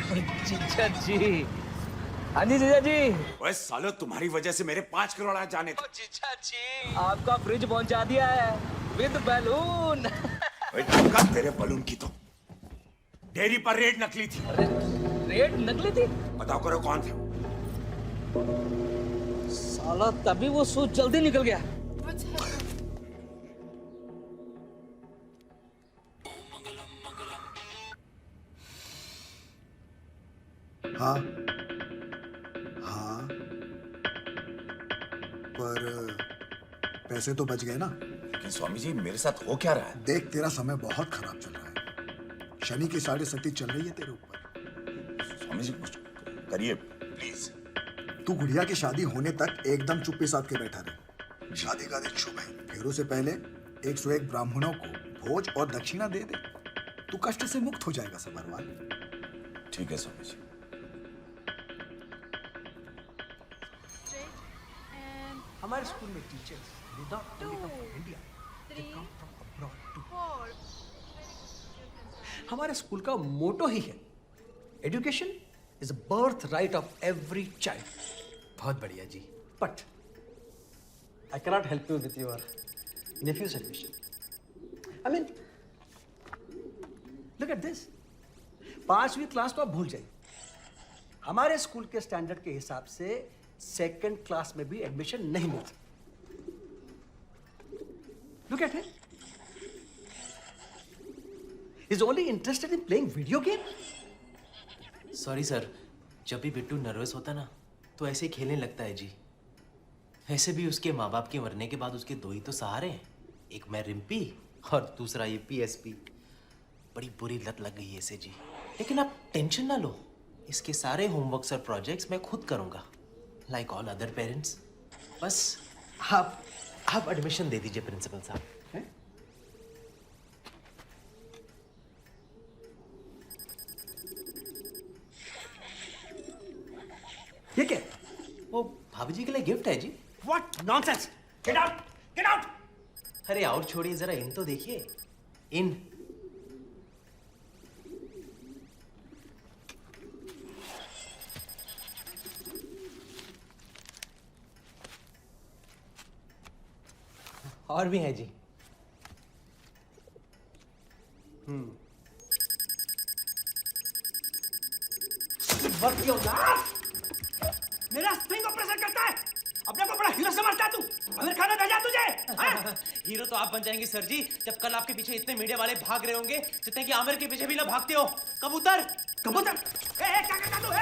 जीजा जी, हाँ जी जीजा जी। ओए सालो, तुम्हारी वजह से मेरे 5 करोड़ आ जाने थे। जीजा जी, आपका फ्रिज पहुंचा दिया है विद बैलून। ओए चुपका, तेरे बलून की तो डेयरी पर रेड नकली थी। रेड नकली थी? बताओ करो कौन थे? साला तभी वो सूट जल्दी निकल गया। हाँ हाँ, पर पैसे तो बच गए ना। लेकिन स्वामी जी, मेरे साथ हो क्या रहा है? देख, तेरा समय बहुत खराब चल रहा है। शनि की 6.5 चल रही है तेरे ऊपर। स्वामी जी कुछ करिए प्लीज। तू गुड़िया की शादी होने तक एकदम चुप्पी साध के बैठा रहे। शादी का दिन शुभ है, फेरों से पहले 101 ब्राह्मणों को भोज और दक्षिणा दे दे। तू कष्ट से मुक्त हो जाएगा सबरवाल। ठीक है स्वामी जी। हमारे स्कूल में teachers do not only come from India, they come from abroad too. हमारे स्कूल का मोटो ही है education is birth right of every child. बहुत बढ़िया जी। But I cannot help you with your nephews admission. I mean look at this, 5वीं class तो आप भूल जाइए। हमारे स्कूल के स्टैंडर्ड के हिसाब से 2nd क्लास में भी एडमिशन नहीं मिलता। Look at him. He's only interested in playing video game. Sorry sir, जब भी बिट्टू नर्वस होता ना तो ऐसे ही खेलने लगता है जी। ऐसे भी उसके माँ बाप के मरने के बाद उसके 2 ही तो सहारे हैं, एक मैं रिम्पी और दूसरा ये PSP। बड़ी बुरी लत लग गई है इसे जी। लेकिन आप टेंशन ना लो, इसके सारे होमवर्क्स और प्रोजेक्ट्स मैं खुद करूँगा, लाइक ऑल अदर पेरेंट्स। बस आप एडमिशन दे दीजिए प्रिंसिपल साहब। ये क्या? वो भाभी जी के लिए गिफ्ट है जी। What nonsense! Get out! Get out! अरे आउट छोड़िए, जरा इन तो देखिए। इन और भी है जी। Work your laugh! मेरा स्प्रिंग को प्रेशर करता है। अपने को बड़ा हीरो समझता है तू। अमीर खान ने भेजा तुझे। हाँ? हीरो तो आप बन जाएंगे सर जी, जब कल आपके पीछे इतने मीडिया वाले भाग रहे होंगे जितने कि आमिर के पीछे भी ना भागते हो। कबूतर कबूतर! क्या करता तू? ए!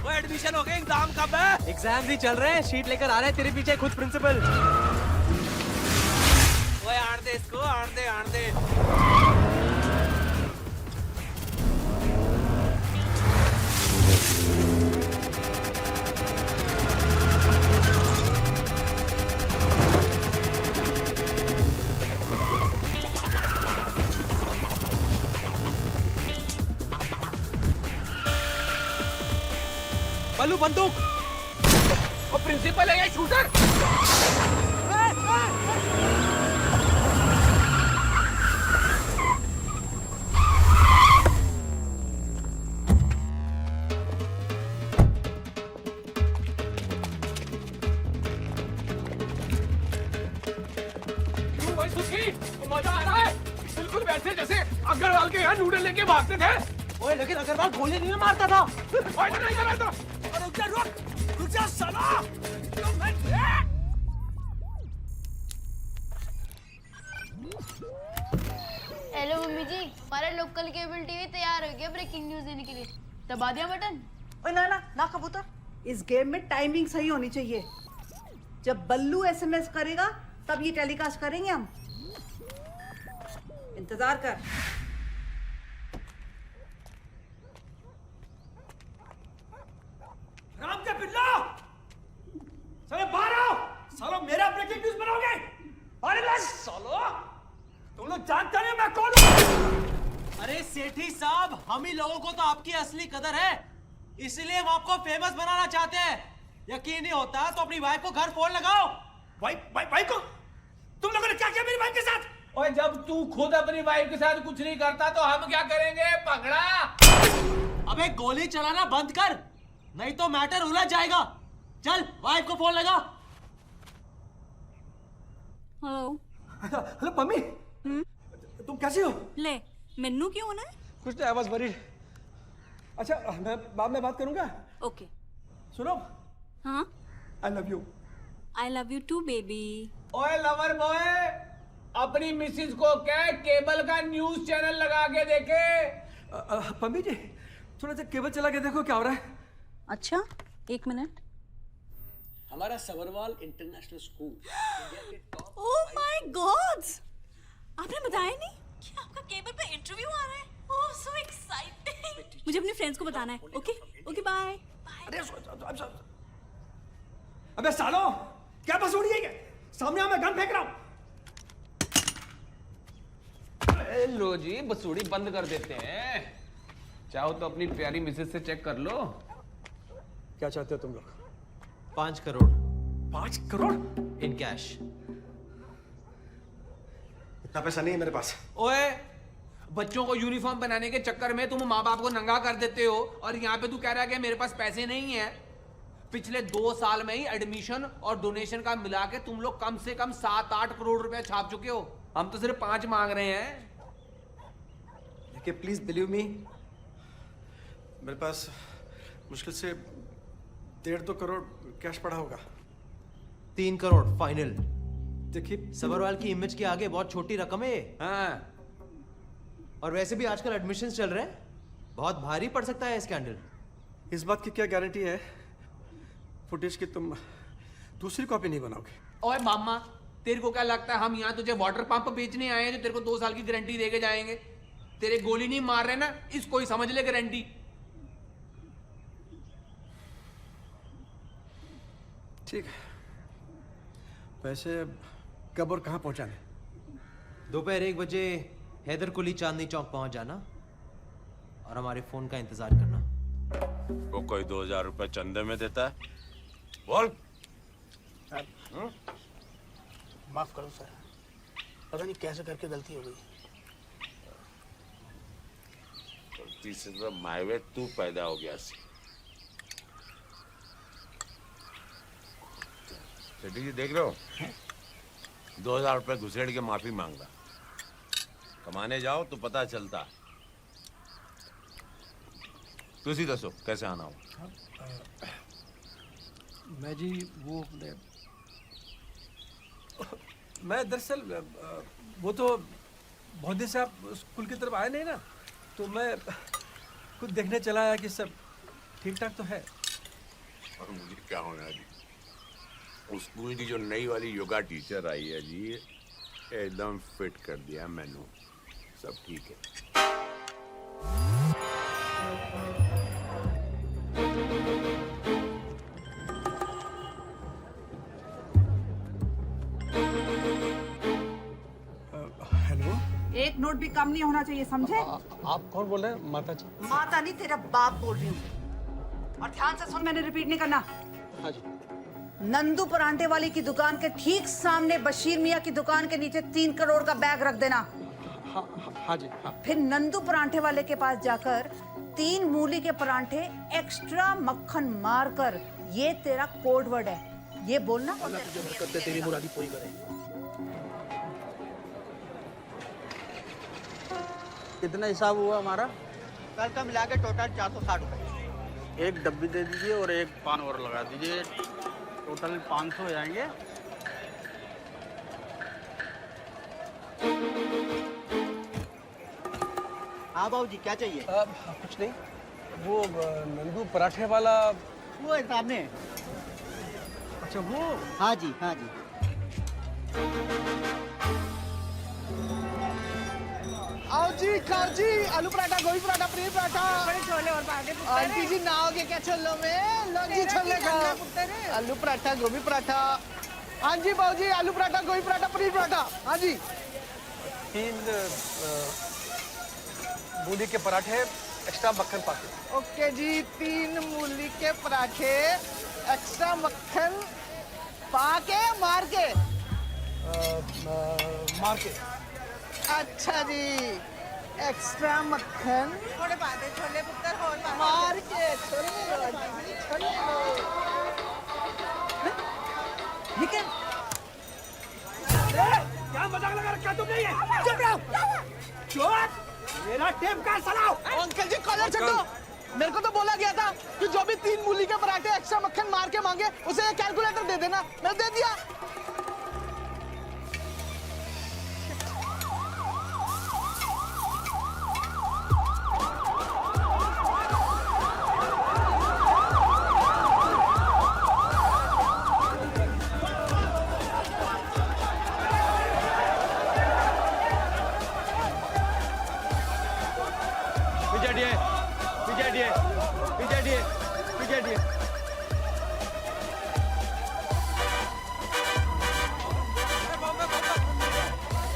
वो एडमिशन हो गया, एग्जाम कब है? एग्जाम भी चल रहे हैं, शीट लेकर आ रहे हैं तेरे पीछे खुद प्रिंसिपल। ओए आड़ दे इसको, आड़ दे। बल्लू बंदूक। वो प्रिंसिपल है या शूटर? मजा आ रहा है, बिल्कुल वैसे जैसे अग्रवाल के यहाँ नूडल लेके भागते थे। ओए लेकिन अग्रवाल गोली नहीं मारता था। ओए तो नहीं कर रहा था। रुक जा साला। हेलो मम्मी जी, हमारा लोकल केबल टीवी तैयार हो गया ब्रेकिंग न्यूज देने के लिए। दबा दिया बटन? ओए ना कबूतर, इस गेम में टाइमिंग सही होनी चाहिए। जब बल्लू SMS करेगा तब ये टेलीकास्ट करेंगे हम। इंतजार कर। राम के बिल्ला! साले बाहर आओ! सालो मेरा ब्रेकिंग न्यूज बनाओगे? अरे सालो! सेठी साहब, हम ही लोगों को तो आपकी असली कदर है, इसलिए हम आपको फेमस बनाना चाहते हैं। यकीन नहीं होता तो अपनी वाइफ को घर फोन लगाओ। वाइफ को? तुम लोगों ने क्या किया मेरी वाइफ के साथ? और जब तू खुद अपनी वाइफ के साथ कुछ नहीं करता तो हम क्या करेंगे पगड़ा? अबे गोली चलाना बंद कर, नहीं तो मैटर उलझ जाएगा। चल वाइफ को फोन लगा। हेलो। हेलो पम्मी, तुम कैसी हो? ले, मेनू क्यों होना है? कुछ नहीं, आई वाज वरीड। अच्छा, मैं बाद में बात करूंगा। ओके। सुनो, हाँ, I love you. I love you too baby. ओए लवर बॉय, अपनी मिसिस को कह केबल का न्यूज चैनल लगा के देखे। पम्मी जी, थोड़ा सा केबल चला के देखो क्या हो रहा है। अच्छा, एक मिनट। हमारा Sabharwal international school. Oh my God, आपने बताया नहीं कि आपका केबल पे इंटरव्यू आ रहा है? Oh so exciting. मुझे अपने फ्रेंड्स को बताना है। Okay okay, bye. अबे सालो, क्या बस उड़ी है? सामने आ, मैं गन फेंक रहा हूँ। लो जी, बसूड़ी बंद कर देते हैं। चाहो तो अपनी प्यारी मिसेस से चेक कर लो। क्या चाहते हो तुम लोग? 5 करोड़ 5 करोड़ इन कैश। इतना पैसा नहीं है मेरे पास। ओए, बच्चों को यूनिफॉर्म बनाने के चक्कर में तुम माँ बाप को नंगा कर देते हो और यहाँ पे तू कह रहा है कि मेरे पास पैसे नहीं है। पिछले 2 साल में ही एडमिशन और डोनेशन का मिला के तुम लोग कम से कम 7-8 करोड़ रुपए छाप चुके हो। हम तो सिर्फ 5 मांग रहे हैं। देखिए, प्लीज बिलीव मी, मेरे पास मुश्किल से 1.5-2 करोड़ कैश पड़ा होगा। 3 करोड़ फाइनल। देखिए, सबरवाल की इमेज के आगे बहुत छोटी रकम है ये। हाँ, और वैसे भी आजकल एडमिशन चल रहे हैं, बहुत भारी पड़ सकता है स्कैंडल। इस बात की क्या गारंटी है फुटेज की तुम दूसरी कॉपी नहीं बनाओगे? ओए मामा, तेरे को क्या लगता है हम यहाँ तुझे वाटर पंप बेचने आए हैं जो तेरे को 2 साल की गारंटी देके जाएंगे? तेरे गोली नहीं मार रहे ना, इसको ही समझ ले गारंटी। ठीक है, वैसे कब और कहाँ पहुँचाने? दोपहर 1 बजे हैदर कुली चांदनी चौक पहुंच जाना और हमारे फोन का इंतजार करना। वो कोई 2000 रुपए चंदे में देता है? बोल। माफ करो सर, पता नहीं कैसे करके गलती हो गई। गलती से तो मायवे तू पैदा हो गया सी। सेठी जी देख रहे हो, 2000 रुपए घुसेड़ के माफी मांग रहा। कमाने जाओ तो पता चलता। तुसी दसो कैसे आना हो? मैं जी वो मैं दरअसल वो तो बहुत दिन से आप स्कूल की तरफ आए नहीं ना, तो मैं खुद देखने चला आया कि सब ठीक ठाक तो है। और मुझे क्या होना है जी? उस स्कूल की जो नई वाली योगा टीचर आई है जी, एकदम फिट कर दिया मैंने। सब ठीक है। हेलो, एक नोट भी कम नहीं होना चाहिए, समझे? आप कौन बोल रहे हैं? माता जी। माता नहीं, तेरा बाप बोल रही हूँ। और ध्यान से सुन, मैंने रिपीट नहीं करना। हाँ जी। नंदू परांठे वाली की दुकान के ठीक सामने बशीर मियाँ की दुकान के नीचे 3 करोड़ का बैग रख देना। हाँ जी, हाँ। फिर नंदू परांठे वाले के पास जाकर 3 मूली के परांठे एक्स्ट्रा मक्खन मारकर, ये तेरा कोड वर्ड है, ये बोलना। करते तेरी मुरादी पूरी करे। कितना हिसाब हुआ हमारा? कल का मिला के टोटल 460 रुपए। एक डब्बी दे दीजिए और एक पान और लगा दीजिए, टोटल 500 हो जाएंगे। हाँ बाबू जी, क्या चाहिए? कुछ नहीं, वो नंदू पराठे वाला। वो है सामने। अच्छा वो। हाँ जी, हाँ जी। आओ जी, खाओ जी, आलू पराठा, गोभी पराठा, पनीर पराठा। छोले और पराठे। आंटी जी नहाओगे क्या छोलों में? लो जी छोले खाओ। आलू पराठा, गोभी पराठा। हाँ जी बाबू जी, आलू पराठा, गोभी पराठा, पनीर पराठा। हाँ जी। मूली के पराठे एक्स्ट्रा मक्खन पाके। ओके जी, 3 मूली के पराठे एक्स्ट्रा मक्खन पाके मार के। मार के। अच्छा जी, एक्स्ट्रा मक्खन थोड़े बादे छोले पुत्र हो मार के छोले लो जी, छोले लो। ये क्या मजाक लगा रखा तुमने? ये चुप रहो, चुप। मेरा टेप का सलाओ। अंकल जी कॉलर छो। मेरे को तो बोला गया था कि जो भी 3 मूली के पराठे एक्स्ट्रा मक्खन मार के मांगे उसे ये कैलकुलेटर दे देना। मैं दे दिया।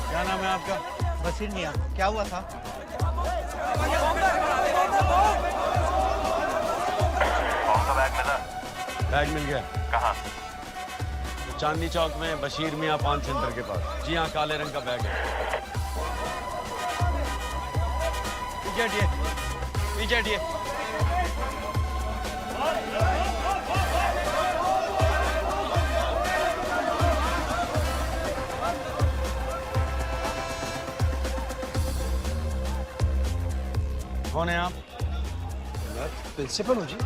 क्या नाम है आपका? बशीर मियाँ। क्या हुआ था? बैग मिल गया। कहाँ? चांदनी चौक में बशीर मियाँ पान सेंटर के पास। जी हाँ, काले रंग का बैग है। पीछे हटिए, पीछे हटिए। कौन है आप? प्रिंसिपल हूँ जी।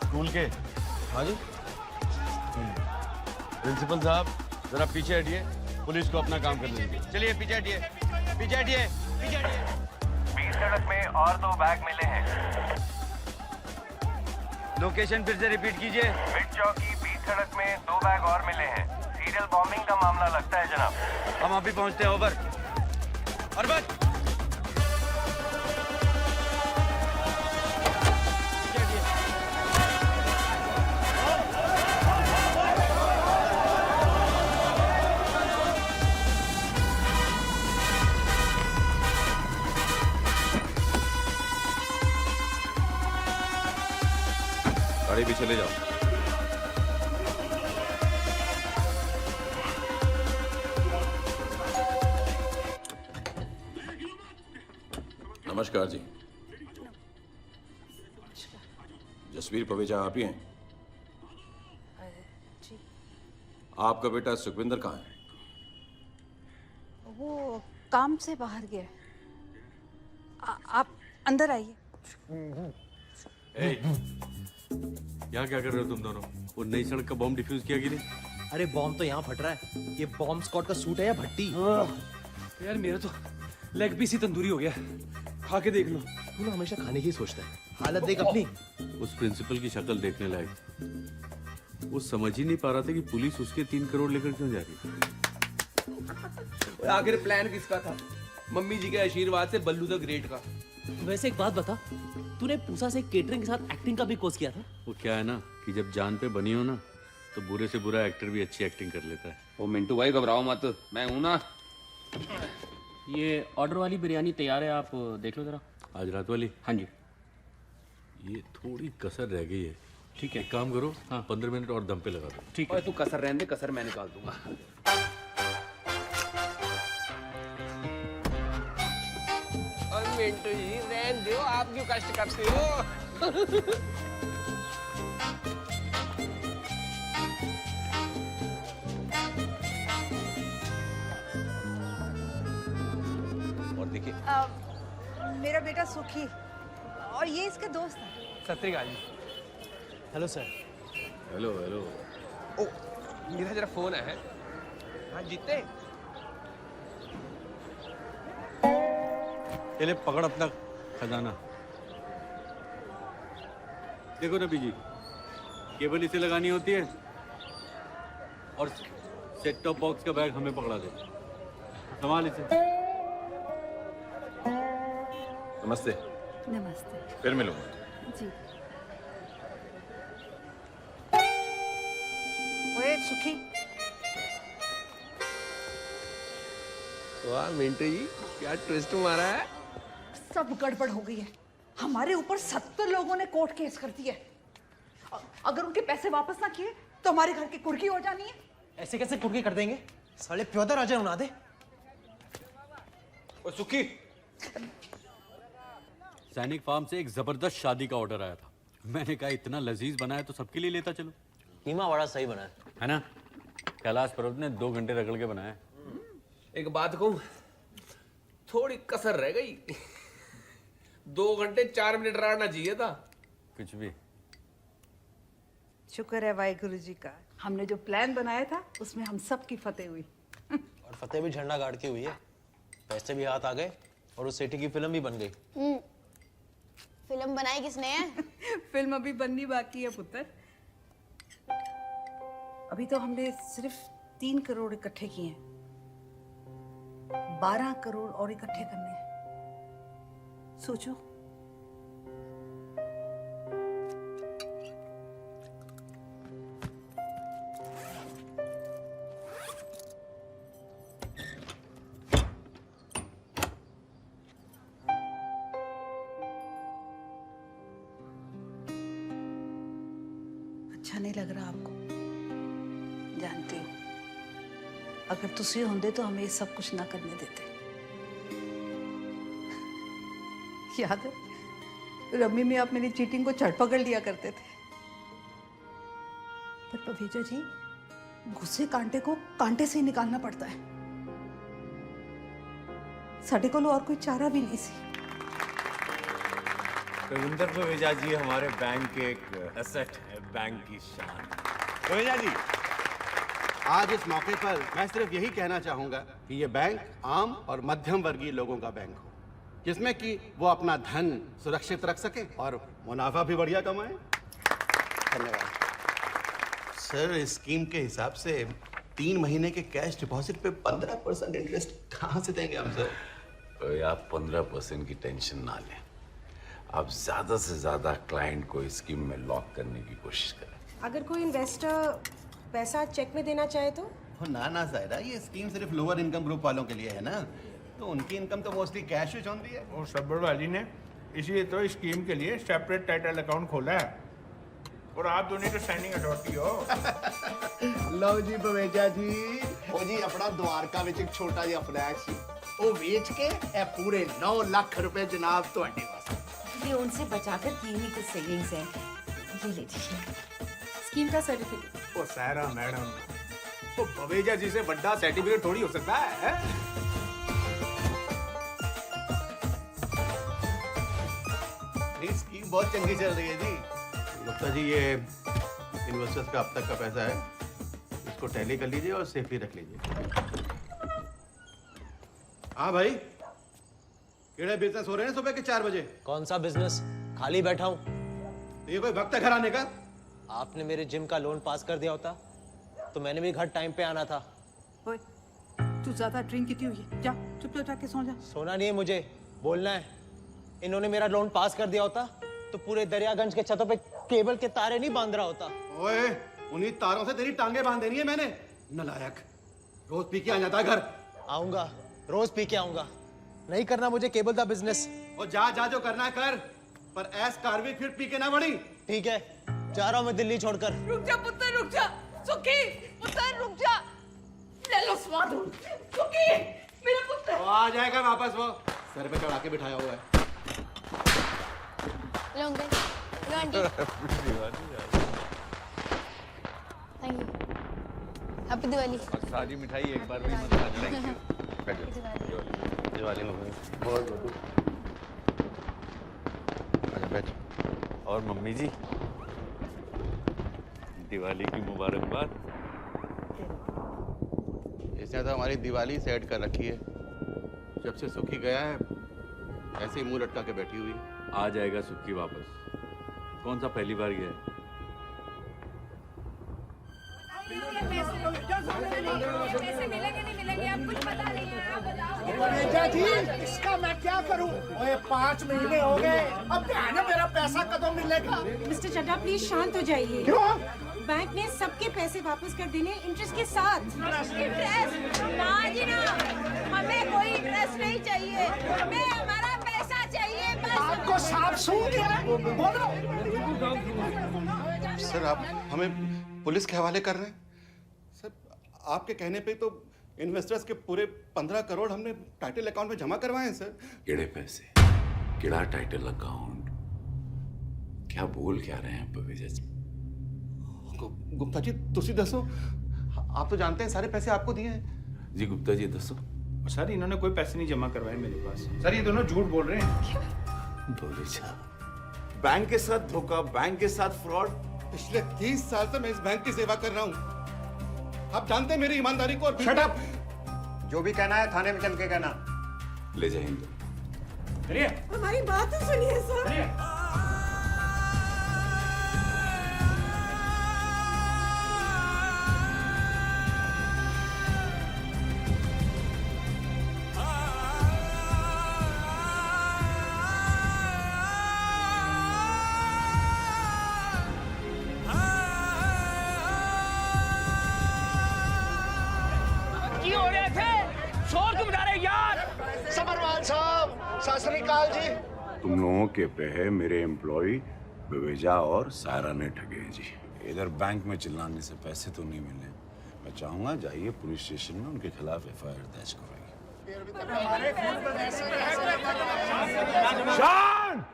स्कूल के? हाँ जी। प्रिंसिपल साहब जरा पीछे हटिए, पुलिस को अपना काम करने दीजिए। चलिए पीछे हटिए, पीछे हटिए, पीछे हटिए। 20 सड़क में और 2 बैग मिले हैं। लोकेशन फिर से रिपीट कीजिए। मिड चौकी 20 सड़क में 2 बैग और मिले हैं। सीरियल बॉम्बिंग का मामला लगता है जनाब। हम अभी पहुंचते हैं। ओवर। और बस गाड़ी भी चले जाओ। नमस्कार जी। जसवीर पवेजा आप ही हैं? जी। आपका बेटा सुखविंदर कहाँ है? वो काम से बाहर गया है। आप अंदर आइए। यहाँ क्या कर रहे हो तुम दोनों? वो नई सड़क का बॉम्ब डिफ्यूज किया कि नहीं? अरे बॉम्ब तो यहाँ फट रहा है। ये बॉम्ब स्क्वाड का सूट है या भट्टी? यार मेरा तो लेग पीस ही तंदूरी हो गया। खा के देख लो। तू ना हमेशा खाने की सोचता है। हालत देख अपनी। उस प्रिंसिपल की शक्ल देखने लायक थी। वो समझ ही नहीं पा रहा था कि पुलिस उसके 3 करोड़ लेकर क्यों जा रही है। आखिर प्लान किसका था? मम्मी जी के आशीर्वाद से बल्लू द ग्रेट का। वैसे एक बात बता, तूने पूसा से केटरिंग के साथ एक्टिंग का भी कोर्स किया था? वो क्या है ना कि जब जान पे बनी हो ना तो बुरे से बुरा एक्टर भी अच्छी एक्टिंग कर लेता है। ओ मिंटू भाई घबराओ मत, मैं हूं ना। ये ऑर्डर वाली बिरयानी तैयार है, आप देख लो जरा। आज रात वाली? हाँ जी। ये थोड़ी कसर रह गई है। ठीक है, एक काम करो, हाँ 15 मिनट और दम पे लगा दो। ठीक है। तू कसर रहने दे, कसर मैं निकाल दूंगा। मिंटू जी रहने दो, आप क्यों कष्ट करते हो? और देखिए मेरा बेटा सुखी और ये इसके दोस्त हैं। सत श्री अकाल जी। Hello sir. Hello hello. ओ मेरा जरा फोन है। हाँ जीते। पहले पकड़ अपना खजाना। देखो नबी जी, केबल इसे लगानी होती है और सेट टॉप बॉक्स का बैग हमें पकड़ा दे। संभाल इसे। नमस्ते। नमस्ते। फिर मिलूंगा। जी। ओए सुखी। वाह मिंटू जी, क्या ट्विस्ट मारा है। सब गड़बड़ हो गई है। हमारे ऊपर 70 लोगों ने कोर्ट केस कर दिया है। अगर उनके पैसे वापस ना किए तो हमारे घर की कुर्की हो जानी है। ऐसे कैसे कुर्की कर देंगे? साले प्योदा राजा उड़ा दे। ओ सुखी, सैनिक फार्म से एक जबरदस्त शादी का ऑर्डर आया था। मैंने कहा इतना लजीज बनाया तो सबके लिए लेता चलो। कीमा बड़ा सही बना है ना? कैलाश पर्वत ने 2 घंटे रगड़ के बनाया। एक बात कहूं, थोड़ी कसर रह गई। 2 घंटे 4 मिनट रहना चाहिए था। कुछ भी। शुक्र है वाहिगुरु जी का, हमने जो प्लान बनाया था उसमें हम सब की फतेह हुई। और फतेह भी झंडा गाड़ के हुई है। पैसे भी हाथ आ गए और उस सेठी की फिल्म भी बन गई। फिल्म बनाई किसने है? फिल्म अभी बननी बाकी है पुत्र। अभी तो हमने सिर्फ 3 करोड़ इकट्ठे किए हैं। 12 करोड़ और इकट्ठे करने हैं। सोचो। अच्छा नहीं लग रहा आपको? जानती हूँ, अगर तुसी होंदे तो हमें ये सब कुछ ना करने देते। याद है रम्मी में आप मेरी चीटिंग को झट पकड़ लिया करते थे। पर पवेजा जी, गुस्से कांटे को कांटे से ही निकालना पड़ता है। साडे को और कोई चारा भी नहीं सी। रविंदर पवेजा जी हमारे बैंक के एक एसेट है, बैंक की शान। पवेजा जी, आज इस मौके पर मैं सिर्फ यही कहना चाहूंगा कि ये बैंक आम और मध्यम वर्गीय लोगों का बैंक हो, जिसमें कि वो अपना धन सुरक्षित रख सके और मुनाफा भी बढ़िया कमाए। धन्यवाद सर। इस स्कीम के हिसाब से 3 महीने के कैश डिपॉजिट पे 15% इंटरेस्ट कहाँ से देंगे हम सर? आप 15% की टेंशन ना लें। आप ज्यादा से ज्यादा क्लाइंट को इस स्कीम में लॉक करने की कोशिश करें। अगर कोई इन्वेस्टर पैसा चेक में देना चाहे तो? ना ना जायरा, ये स्कीम सिर्फ लोअर इनकम ग्रुप वालों के लिए है ना, तो उनकी इनकम तो मोस्टली कैश ही होती है। और सब्बर वाली ने इसलिए तो स्कीम के लिए सेपरेट टाइटल अकाउंट खोला है, और आप दोनों तो साइनिंग अथॉरिटी हो। लो जी पवेजा जी, वो जी अपना द्वारका में एक छोटा जिहा फ्लैट सी, वो बेच के ए पूरे 9 लाख रुपए जनाब ਤੁਹਾਡੇ वास्ते। ये उनसे बचाकर की हुई कुछ सेविंग्स है, ये ले लीजिए स्कीम का सर्टिफिकेट। ओ सारा मैडम, तो पवेजा जी से बड़ा सर्टिफिकेट थोड़ी हो सकता है? ये स्कीम बहुत चंगी चल रही है जी। गुप्ता जी, ये इन्वेस्टर्स का अब तक का पैसा है, इसको टैली कर लीजिए और सेफली रख लीजिए। हाँ भाई, केड़े बिजनेस हो रहे हैं सुबह के 4 बजे? कौन सा बिजनेस? खाली बैठा हूँ। तो ये कोई वक्त है घर आने का? आपने मेरे जिम का लोन पास कर दिया होता तो मैंने भी घर टाइम पे आना था। ओए, तू ज्यादा ड्रिंक की हुई है, जा चुपचाप जाके सो जा। सोना नहीं है मुझे, बोलना है। इन्होंने मेरा लोन पास कर दिया होता तो पूरे दरियागंज के छतों पे केबल के तारे नहीं बांध रहा होता। ओए, उन्हीं तारों से तेरी टांगे बांध देनी है मैंने। नालायक, रोज पी के आ जाता है घर। आऊंगा, रोज पी के आऊंगा। नहीं करना मुझे केबल का बिजनेस। और जा जा जो करना है कर, पर ऐस कारवी फिर पी के ना बढ़ी। ठीक है, जा रहा हूँ मैं दिल्ली छोड़कर। रुक जा पुत्र, रुक जा। सुखी पुत्र, रुक जा। ले लो स्वाद। सुखी मेरा पुत्र। आ जाएगा वापस, वो सर पे चढ़ा के बिठाया हुआ है। लो अंकल, लो aunty. Thank you. Happy Diwali. सारी मिठाई एक बार में मत खा। Thank you. दिवाली मुबारक। बहुत बहुत। आजा बैठ। और मम्मी जी, दिवाली की मुबारकबाद। इसने तो हमारी दिवाली सेट कर रखी है। जब से सुखी गया है ऐसे ही मुंह लटका के बैठी हुई। आ जाएगा सुखी वापस। कौन सा पहली बार गया है? पैसे मिलेंगे नहीं मिलेंगे आप कुछ पता नहीं है, आप बताओ। पवेजा जी, इसका मैं क्या करूं? ओए 5 महीने हो गए, अब ध्यान है मेरा पैसा कब मिलेगा? मिस्टर चड्ढा प्लीज शांत हो जाइए। क्यों? बैंक ने सबके पैसे वापस कर देने इंटरेस्ट के साथ। इंटरेस्ट? ना जी ना, हमें कोई इंटरेस्ट नहीं चाहिए, हमें हमारा पैसा चाहिए। सुन लिया बोल रहा हूँ। सर आप हमें पुलिस के हवाले कर रहे हैं? सर आपके कहने पे तो इन्वेस्टर्स के पूरे 15 करोड़ हमने टाइटल अकाउंट में जमा करवाए हैं सर। किड़े पैसे, किड़ा टाइटल अकाउंट, क्या बोल क्या रहे हैं पवेजा जी? गुप्ता जी तुसी दसो, आप तो जानते हैं सारे पैसे आपको दिए हैं। जी गुप्ता जी दसो। सर इन्होंने कोई पैसे नहीं जमा करवाए मेरे पास। सर ये दोनों झूठ बोल रहे हैं। पवेजा, बैंक के साथ धोखा, बैंक के साथ फ्रॉड, पिछले 30 साल से मैं इस बैंक की सेवा कर रहा हूँ। आप जानते हैं मेरी ईमानदारी को। Shut up! जो भी कहना है थाने में चल के कहना। ले जाएंगे। हमारी बात तो सुनिए सर। तुम लोगों के पे है मेरे एम्प्लॉय पवेजा और सायरा ने ठगे हैं जी। इधर बैंक में चिल्लाने से पैसे तो नहीं मिले। मैं चाहूंगा जाइए पुलिस स्टेशन में उनके खिलाफ FIR दर्ज करवाइए। शान!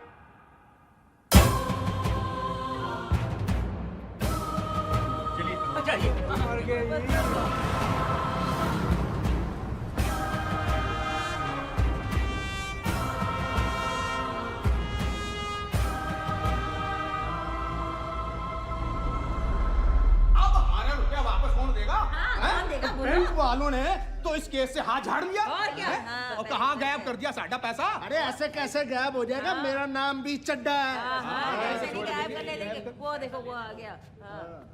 बैंक वालों ने तो इस केस से हाथ झाड़ लिया और क्या? और कहाँ गायब कर दिया साडा पैसा। अरे ऐसे कैसे गायब हो जाएगा? मेरा नाम भी चड्डा है। ऐसे नहीं गायब करने देंगे। वो देखो वो आ गया।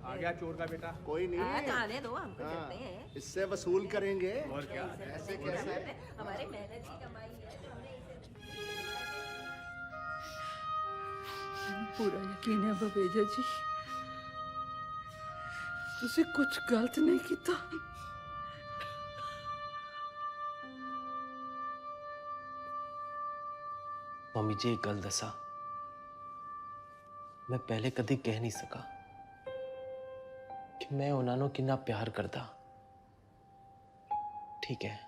आ गया चोर का बेटा। कोई तो आने दो, हमको चलते हैं। इससे वसूल करेंगे। और क्या? ऐसे कैसे? हमारे मेहनत की कमाई है जो हमने इसे पूरा यकीन है बबेजा जी, तुसी कुछ गलत नहीं किया। मम्मी जी एक गल दसा, मैं पहले कभी कह नहीं सका कि मैं उन्होंने कितना प्यार करता। ठीक है,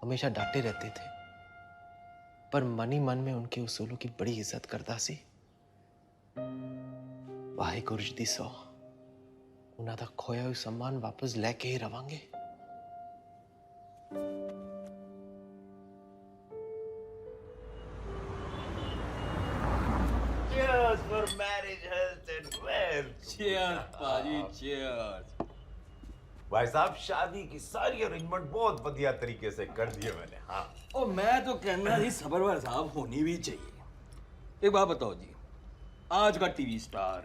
हमेशा डांटे रहते थे, पर मन ही मन में उनके उसूलों की बड़ी इज्जत करता सी। वाहिगुरू जी दी सौ, उन्हों का खोया हुआ सम्मान वापस लेके ही रवांगे। Cheers for marriage, health and wealth. Cheers, पाजी, cheers. भाई साहब शादी की सारी अरेंजमेंट बहुत बढ़िया तरीके से कर दिए मैंने। हाँ। और मैं तो कहना जी सबरवार साहब होनी भी चाहिए। एक बात बताओ जी, आज का टीवी स्टार,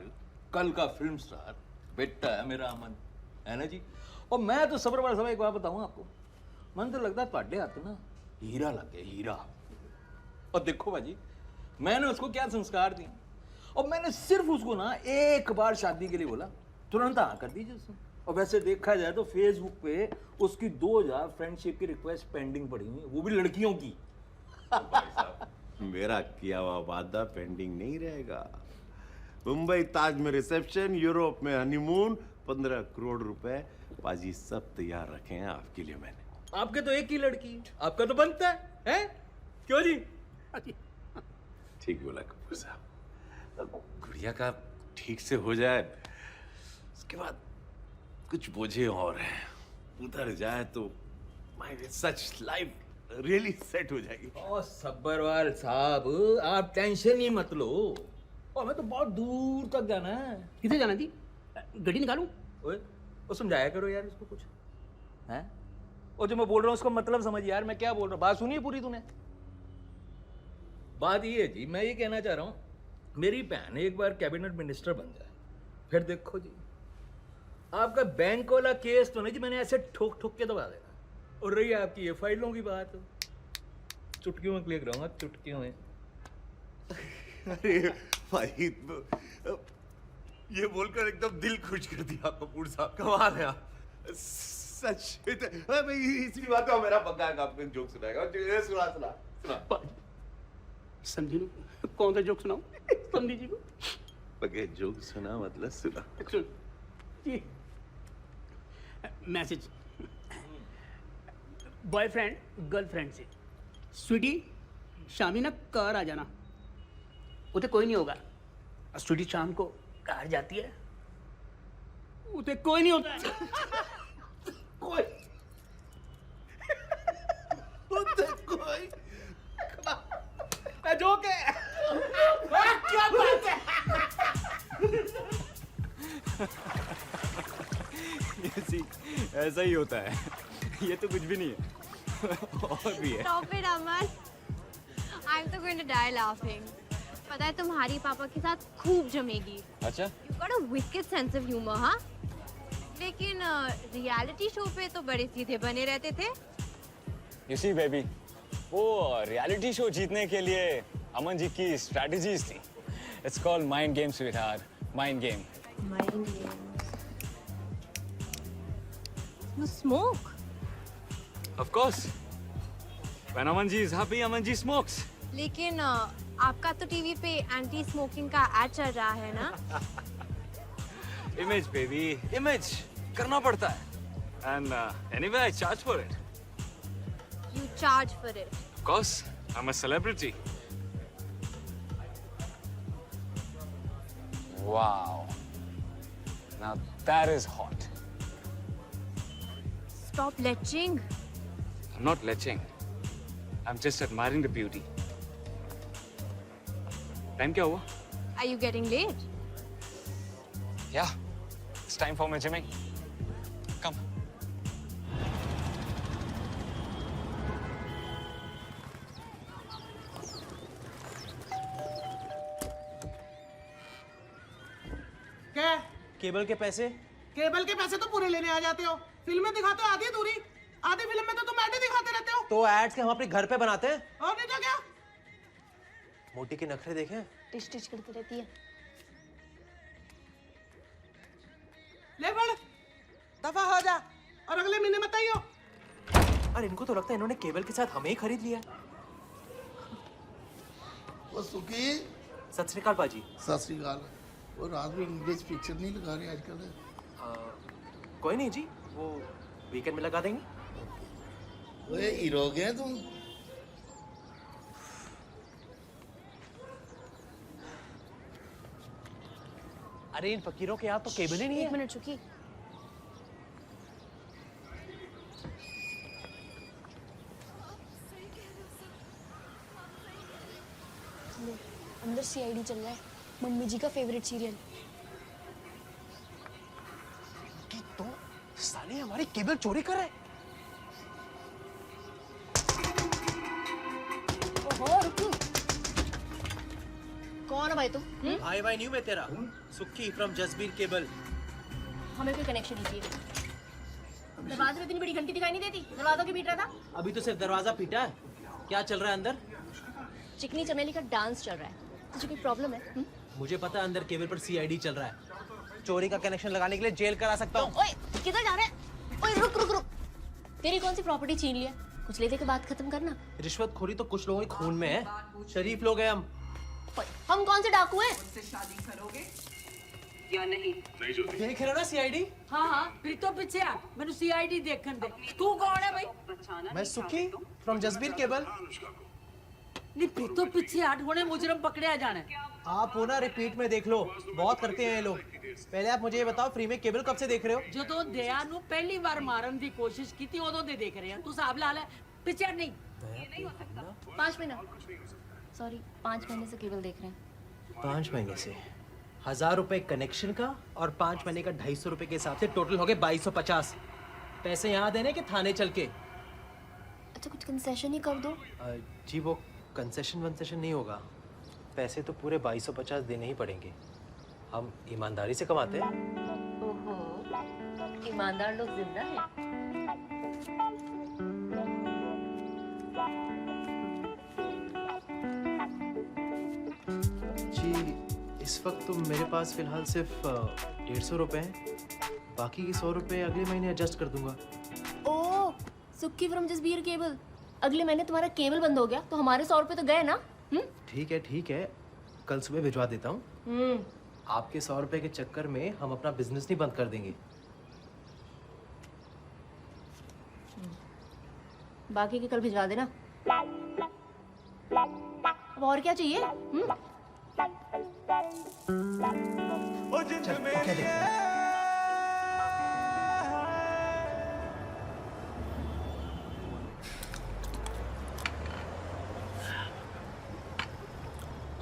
कल का फिल्म स्टार बेटा है मेरा अमन, है ना जी। और मैं तो सबरवार साहब एक बात बताऊं आपको, मन तो लगता है ਤੁਹਾਡੇ हाथ ना हीरा लग गया, हीरा। और देखो भाजी, मैंने उसको क्या संस्कार दिए, और मैंने सिर्फ उसको ना एक बार शादी के लिए बोला, तुरंत हाँ कर दीजिए उसने। और वैसे देखा जाए तो फेसबुक पे उसकी 2000 फ्रेंडशिप की रिक्वेस्ट पेंडिंग पड़ी हुई, वो भी लड़कियों की। मेरा किया हुआ वादा पेंडिंग नहीं रहेगा। मुंबई ताज में रिसेप्शन, यूरोप में हनीमून, 15 करोड़ रुपए पाजी सब तैयार रखे हैं आपके लिए मैंने। आपके तो एक ही लड़की, आपका तो बनता है? क्यों जी? ठीक बोला कपूर साहब। गुड़िया का ठीक से हो जाए, उसके बाद कुछ बोझे और हैं, उधर जाए तो my such life really set हो जाएगी। ओ सब्बरवाल साहब, आप टेंशन ही मत लो। और मैं तो बहुत दूर तक जाना है। किधर जाना जी? गड्डी निकालूं? ओए, वो समझाया करो यार इसको कुछ, हैं? और जो मैं बोल रहा हूँ उसका मतलब समझ यार, मैं क्या बोल रहा हूँ, बात सुनिए पूरी तूने। बात ये है जी, मैं ये कहना चाह रहा हूँ, मेरी बहन एक बार कैबिनेट मिनिस्टर बन जाए, फिर देखो जी आपका बैंक वाला केस तो नहीं जी मैंने ऐसे ठोक ठोक के दबा देना। और रही आपकी ये फाइलों की बात, चुटकियों में क्लिक रहूंगा, चुटकियों में। अरे भाई, ये बोलकर एकदम दिल खुश कर दिया कपूर साहब, कमाल है आप। सच भाई, इसी बात का मेरा पक्का है, आपको जोक सुनाएगा। सुना। समझी नु कौन सा जोक सुनाऊं समझी जी को? बगैर जोक सुना मतलब सुना। सुन जी मैसेज बॉयफ्रेंड गर्लफ्रेंड से, स्वीटी शामी ना घर आ जाना, उते कोई नहीं होगा। स्वीटी शाम को घर जाती है, उते कोई नहीं होता है। कोई उते कोई जोक है। क्या बात है? ऐसा ही होता है, ये तो कुछ भी नहीं है। और भी है। Stop it, Aman. I'm so going to die laughing. पता है तुम्हारी पापा के साथ खूब जमेगी। अच्छा? You've got a wicked sense of humor, हाँ? लेकिन रियलिटी शो पे तो बड़े सीधे बने रहते थे। You see, baby, वो रियलिटी शो जीतने के लिए अमन जी की स्ट्रैटेजीज थी। It's called mind game, sweetheart. Mind game. Mind games. You smoke? Of course. When Aman ji is happy, Aman ji smokes. लेकिन आपका तो टीवी पे एंटी स्मोकिंग का एड चल रहा है ना? Image, baby. Image. करना पड़ता है. And anyway, I charge for it. You charge for it. Of course. I'm a celebrity. Wow. Now that is hot. Stop leching. I'm not leching. I'm just admiring the beauty. Time क्या हुआ? Are you getting late? Yeah. It's time for my gymming. Come. क्या? Cable के पैसे? Cable के पैसे तो पूरे लेने आ जाते हो। फिल्में दिखाते हो आधी दूरी, आधी फिल्म में तो तुम ऐड दिखाते रहते हो। तो एड्स के हम अपने घर पे बनाते हैं। और नहीं तो क्या? मोटी के नखरे देखे? टिच टिच करती रहती है। ले बढ़, दफा हो जा और अगले महीने मत आइयो। अरे इनको तो लगता है इन्होंने केबल के साथ हमें ही खरीद लिया। वो सुखी। सत श्री अकाल पाजी। सत श्री अकाल। वो रात में इंग्लिश पिक्चर नहीं लगा रहे आजकल? कोई नहीं जी, वो वीकेंड में लगा देंगे। ओए हीरो गए तुम। अरे इन फकीरों के यहाँ तो केबल ही नहीं है। एक मिनट चुकी। अंदर सीआईडी चल रहा है, मम्मी जी का फेवरेट सीरियल। तो साले हमारी केबल चोरी कर रहे। ओहो रुको। कौन है भाई तुम? भाई भाई नहीं मैं तेरा सुक्की फ्रॉम जसबीर केबल। हमें कोई कनेक्शन नहीं चाहिए। दरवाजे में इतनी बड़ी घंटी दिखाई नहीं देती, दरवाजा क्यों पीट रहा था? अभी तो सिर्फ दरवाजा पीटा है। क्या चल रहा है अंदर? चिकनी चमेली का डांस चल रहा है। तुझे कोई प्रॉब्लम है? मुझे पता है अंदर केबल पर सीआईडी चल रहा है। चोरी का कनेक्शन लगाने के लिए जेल करा सकता हूँ। ओए किधर जा रहे हैं? ओए रुक रुक रुक। तेरी कौन सी प्रॉपर्टी छीन लिया? कुछ लेते के बात खत्म करना। रिश्वतखोरी तो कुछ लोगों के खून में है। शरीफ लोग हैं हम। हम कौन से डाकू हैं? मुझसे शादी करोगे या नहीं? देख रहे हो ना सीआईडी? हाँ हाँ फिर तो पीछे आ, मैंने सीआईडी देखन दे। तू कौन है भाई? मैं सुखी फ्रॉम जसबीर केबल। नहीं फिर तो पीछे हट, होने मुजरम पकड़े आ जाने। आप हो ना, रिपीट में देख लो, बहुत करते हैं ये लोग। पहले आप मुझे ये बताओ फ्री में केबल कब से देख रहे हो? जो तो दया नु पहली बार मारन की कोशिश की थी उदों दे देख रहे हैं। तू साहब लाल है, पीछे नहीं। 5 महीना सॉरी 5 महीने से केबल देख रहे हैं। 5 महीने से 1000 रुपए कनेक्शन का और 5 महीने का 250 रुपए के हिसाब से टोटल हो गए 2250। पैसे यहाँ देने के थाने चल के? अच्छा कुछ कंसेशन ही कर दो। जी वो कंसेशन वंसेशन नहीं होगा, पैसे तो पूरे 2250 देने ही पड़ेंगे। हम ईमानदारी से कमाते हैं। ओहो, ईमानदार लोग जिंदा हैं। जी इस वक्त तो मेरे पास फिलहाल सिर्फ 150 रुपए हैं। बाकी के 100 रुपए अगले महीने एडजस्ट कर दूंगा। ओह सुक्की फ्रॉम जसबीर केबल। अगले महीने तुम्हारा केबल बंद हो गया तो हमारे 100 रुपए तो गए ना। ठीक है, कल सुबह भिजवा देता हूँ। आपके 100 रुपए के चक्कर में हम अपना बिजनेस नहीं बंद कर देंगे। बाकी की कल भिजवा देना। अब और क्या चाहिए? चल, क्या देखते हैं?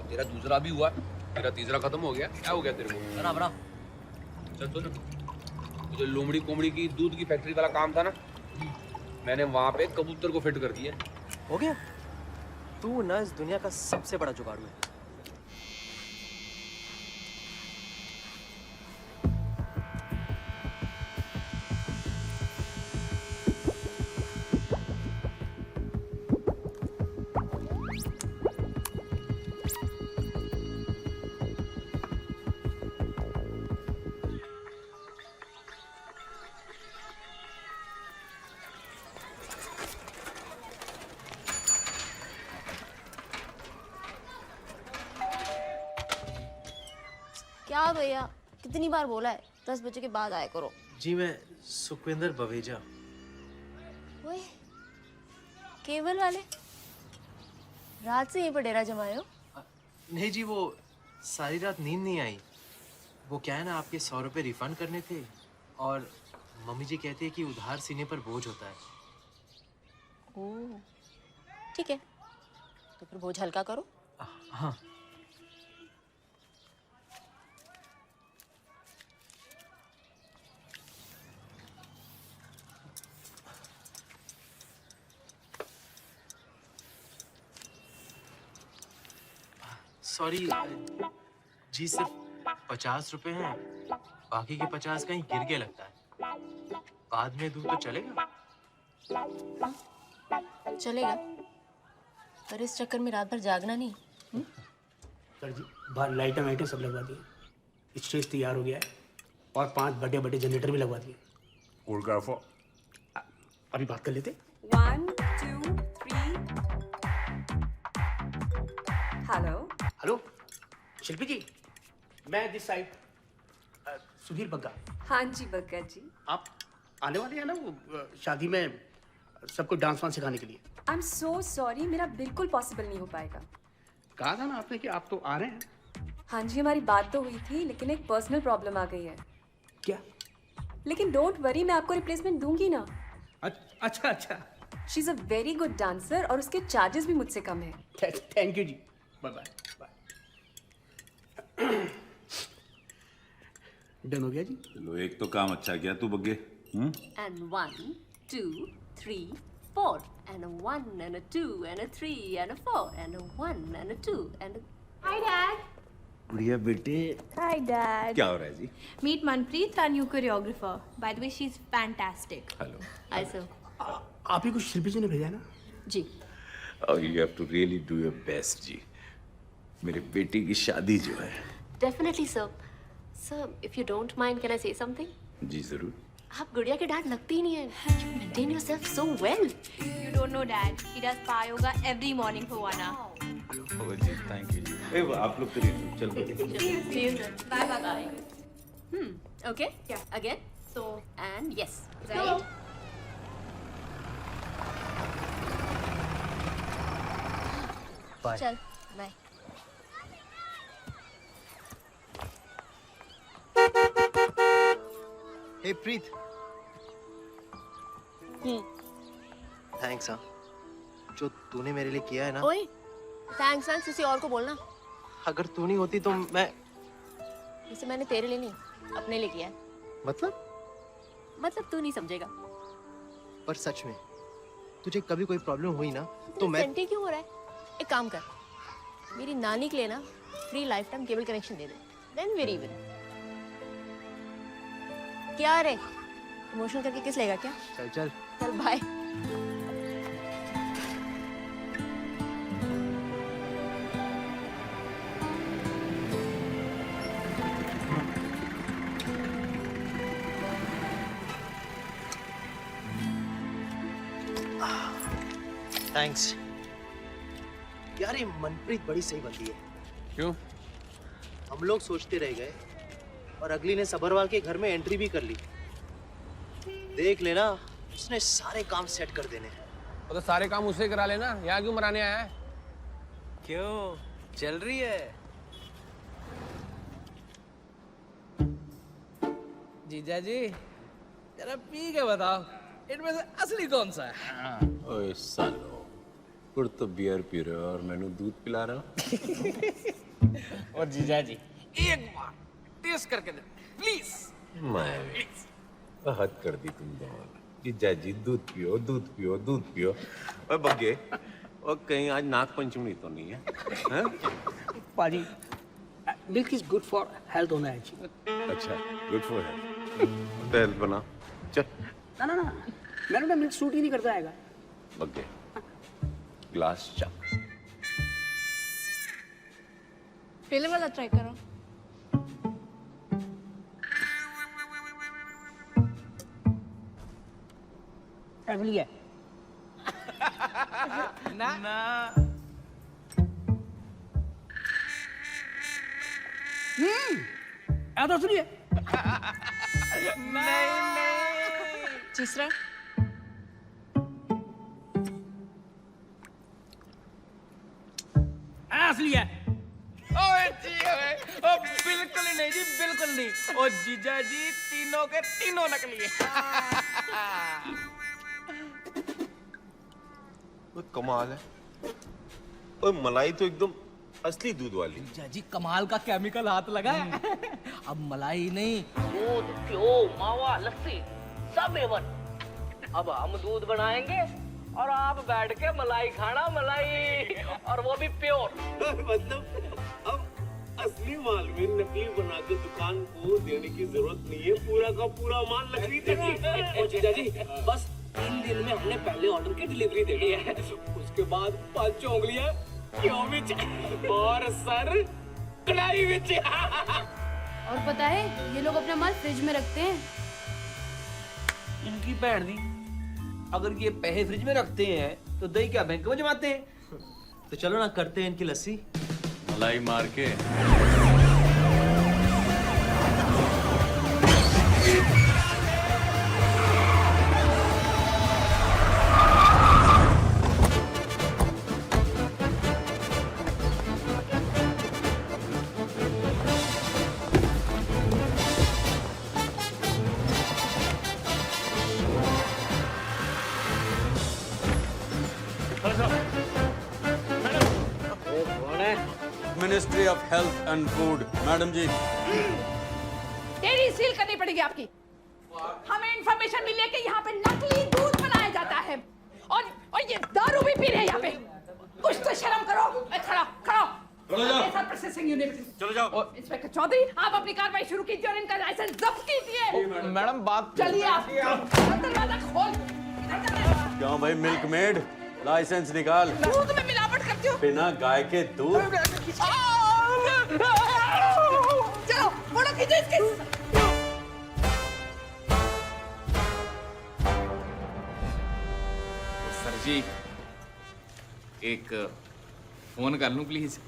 तेरा दूसरा भी हुआ, तेरा तीसरा खत्म हो गया। क्या हो गया तेरे को? बना चल सुन, जो लोमड़ी कोमड़ी की दूध की फैक्ट्री वाला काम था ना, मैंने वहां पे कबूतर को फिट कर दिया। हो गया? तू ना इस दुनिया का सबसे बड़ा जुगाड़ू है। क्या भैया, कितनी बार बोला है 10 बजे के बाद आया करो। जी मैं सुखविंदर बवेजा। ओए, केबल वाले रात से यहीं पर डेरा जमाए हो? नहीं जी, वो सारी रात नींद नहीं आई। वो क्या है ना, आपके 100 रुपए रिफंड करने थे और मम्मी जी कहती है कि उधार सीने पर बोझ होता है। ओह, ठीक है, तो फिर बोझ हल्का करो। हाँ। सॉरी जी, सिर्फ 50 रुपए हैं, बाकी के 50 कहीं गिर गया लगता है। बाद में दूँ तो चलेगा? चलेगा, पर इस चक्कर में रात भर जागना नहीं। सर जी, बाहर लाइटें वाइटें सब लगवा दिए, स्टेज तैयार हो गया है और 5 बड़े बड़े जनरेटर भी लगवा दिए। अभी बात कर लेते। 1 2 3। हेलो हेलो शिल्पी जी, मैं दिस साइड सुधीर बग्गा। हाँ जी बग्गा जी। आप आने वाले हैं ना वो शादी में सबको डांस वांस सिखाने के लिए? आई एम सो सॉरी, मेरा बिल्कुल पॉसिबल नहीं हो पाएगा। कहा था ना आपने कि आप तो आ रहे हैं। हाँ जी, हमारी बात तो हुई थी, लेकिन एक पर्सनल प्रॉब्लम आ गई है। क्या? लेकिन डोंट वरी, मैं आपको रिप्लेसमेंट दूंगी ना। अच्छा। She is a very good dancer और उसके चार्जेस भी मुझसे कम है। थैंक यू जी, बाय बाय। डन हो गया जी। चलो, एक तो काम अच्छा किया तू बग्गे। And 1 2 3 4 and a 1 and a 2 and a 3 and a 4 and a 1 and a 2 and a... Hi Dad. बढ़िया बेटे। Hi Dad. क्या हो रहा है जी? Meet Manpreet, our new choreographer. By the way, she's fantastic. Hello. Hi sir. आप ही को शिल्पी जी ने भेजा ना? जी। Oh, you have to really do your best जी। मेरे बेटी की शादी जो है। Definitely sir. Sir, if you don't mind, can I say something? जी जरूर। आप गुड़िया के डैड लगते ही नहीं है। You maintain yourself so well. You don't know Dad. He does power yoga every morning for 1 hour. ओ जी, थैंक यू जी। ए वो आप लोग करिए, चल बग्गे। See you sir. Bye bye. Okay. Yeah. Again. So and yes. Right. Bye. चल, bye. हे प्रीत। थैंक्स हाँ, जो तूने मेरे लिए किया है ना। ओए, थैंक्स किसी और को बोलना। अगर तू नहीं होती तो मैं। इसे मैंने तेरे लिए नहीं, अपने लिए किया है। मतलब तू नहीं समझेगा। पर सच में तुझे कभी कोई प्रॉब्लम हुई ना तो मैं। सेंटी क्यों हो रहा है? एक काम कर, मेरी नानी के लिए ना free life time cable connection दे दे, देन वेरी इवन। क्या रे, इमोशनल करके किस लेगा क्या? चल बाय। थैंक्स। यार ये मनप्रीत बड़ी सही बंदी है। क्यों? हम लोग सोचते रह गए और अगली ने सबरवाल के घर में एंट्री भी कर ली। देख लेना, उसने सारे काम सेट कर देने। तो सारे काम उससे करा लेना, यहाँ क्यों मराने आया है? क्यों, चल रही है? जीजा जी जरा पी के बताओ, इनमें से असली कौन सा है? ओए सालो, कुछ तो बियर पी रहे हो और मैंने दूध पिला रहा हूँ। और जीजा जी एक बार टेस्ट करके दे प्लीज। मैं हद कर दी तुम दोनों। जीजा जी दूध पियो, दूध पियो, दूध पियो। ओए बग्गे, और कहीं आज नाग पंचमी तो नहीं है? हैं? पाजी, milk is good for health होना है जी। अच्छा, गुड फॉर हेल्थ। तो हेल्थ बना। चल। ना ना ना, मैंने ना मिल्क सूट ही नहीं करता हैगा। बग्गे, ग्लास चा। पहले वाला ट्राई करो। फैमिली है ना तो सुनिए। नहीं तीसरा असली है। ओए जी ओए, ओ बिल्कुल नहीं जी, बिल्कुल नहीं। ओ जीजा जी तीनों के तीनों नकली है। कमाल है। ओए मलाई तो एकदम असली दूध वाली। जीजा जी कमाल का केमिकल हाथ लगा है। अब मलाई नहीं, दूध, घ्यो, मावा, लस्सी सब एवन। अब हम दूध बनाएंगे और आप बैठ के मलाई खाना, मलाई, और वो भी प्योर। मतलब अब असली माल में नकली बना के दुकान को देने की जरूरत नहीं है, पूरा का पूरा माल नकली देंगे। ओ जीजा जी बस 3 दिन में हमने पहले ऑर्डर की डिलीवरी देनी है, उसके बाद 5 उंगलियां घ्यो विच और सर कढ़ाई विच। और पता है ये लोग अपना माल फ्रिज में रखते हैं। इनकी भैन दी, अगर ये पैसे फ्रिज में रखते हैं तो दही क्या बैंक में जमाते हैं? तो चलो ना करते हैं इनकी लस्सी। मलाई मार के। Ministry of health and food, madam जी। डेयरी सील करनी पड़ेगी आपकी। हमें इंफॉर्मेशन मिली है कि यहाँ पे नकली दूध बनाया जाता है और ये दारू भी पी रहे हैं यहाँ पे। कुछ तो शर्म करो। खड़ा खड़ा। Processing unit. चलो जाओ। इंस्पेक्टर चौधरी आप अपनी कार्रवाई शुरू कीजिए और इनका लाइसेंस जब्त कीजिए। मैडम बात चलिए आप दरवाजा खोल। क्यों भाई मिल्कमेड, लाइसेंस निकाल। दूध में मिलावट करती हो। बिना गाय के दूध। चलो फोटो खींचो इसके। सर जी एक फोन कर लूं प्लीज?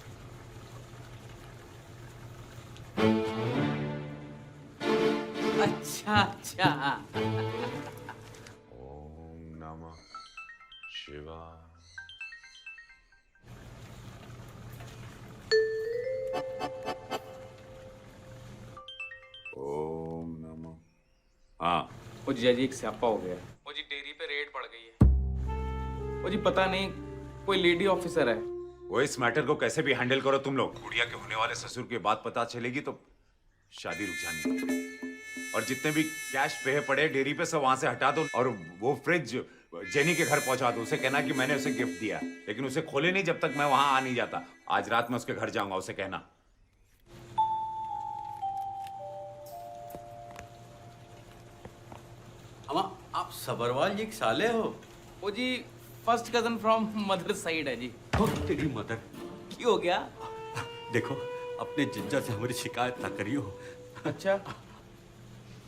अच्छा अच्छा। ओम नमः शिवाय। ओम नमः। हाँ। ओ जीजा जी एक स्यापा हो गया। ओ जी डेयरी पे रेड पड़ गई है। ओ जी पता नहीं कोई लेडी ऑफिसर है। वो इस मैटर को कैसे भी हैंडल करो तुम लोग। गुड़िया के होने वाले ससुर की बात पता चलेगी तो शादी रुक जानी। और जितने भी कैश पे पड़े डेयरी पे सब वहां से हटा दो और वो फ्रिज जेनी के घर पहुंचा दो। उसे कहना कि मैंने उसे गिफ्ट दिया, लेकिन उसे खोले नहीं जब तक मैं वहां आ नहीं जाता। आज रात में उसके घर जाऊंगा, उसे कहना। अम्मा आप सबरवाल जी के साले हो? ओ जी first cousin from mother side है जी। तेरी मदर की हो गया? देखो अपने जिंजा से हमारी शिकायत ना करियो। अच्छा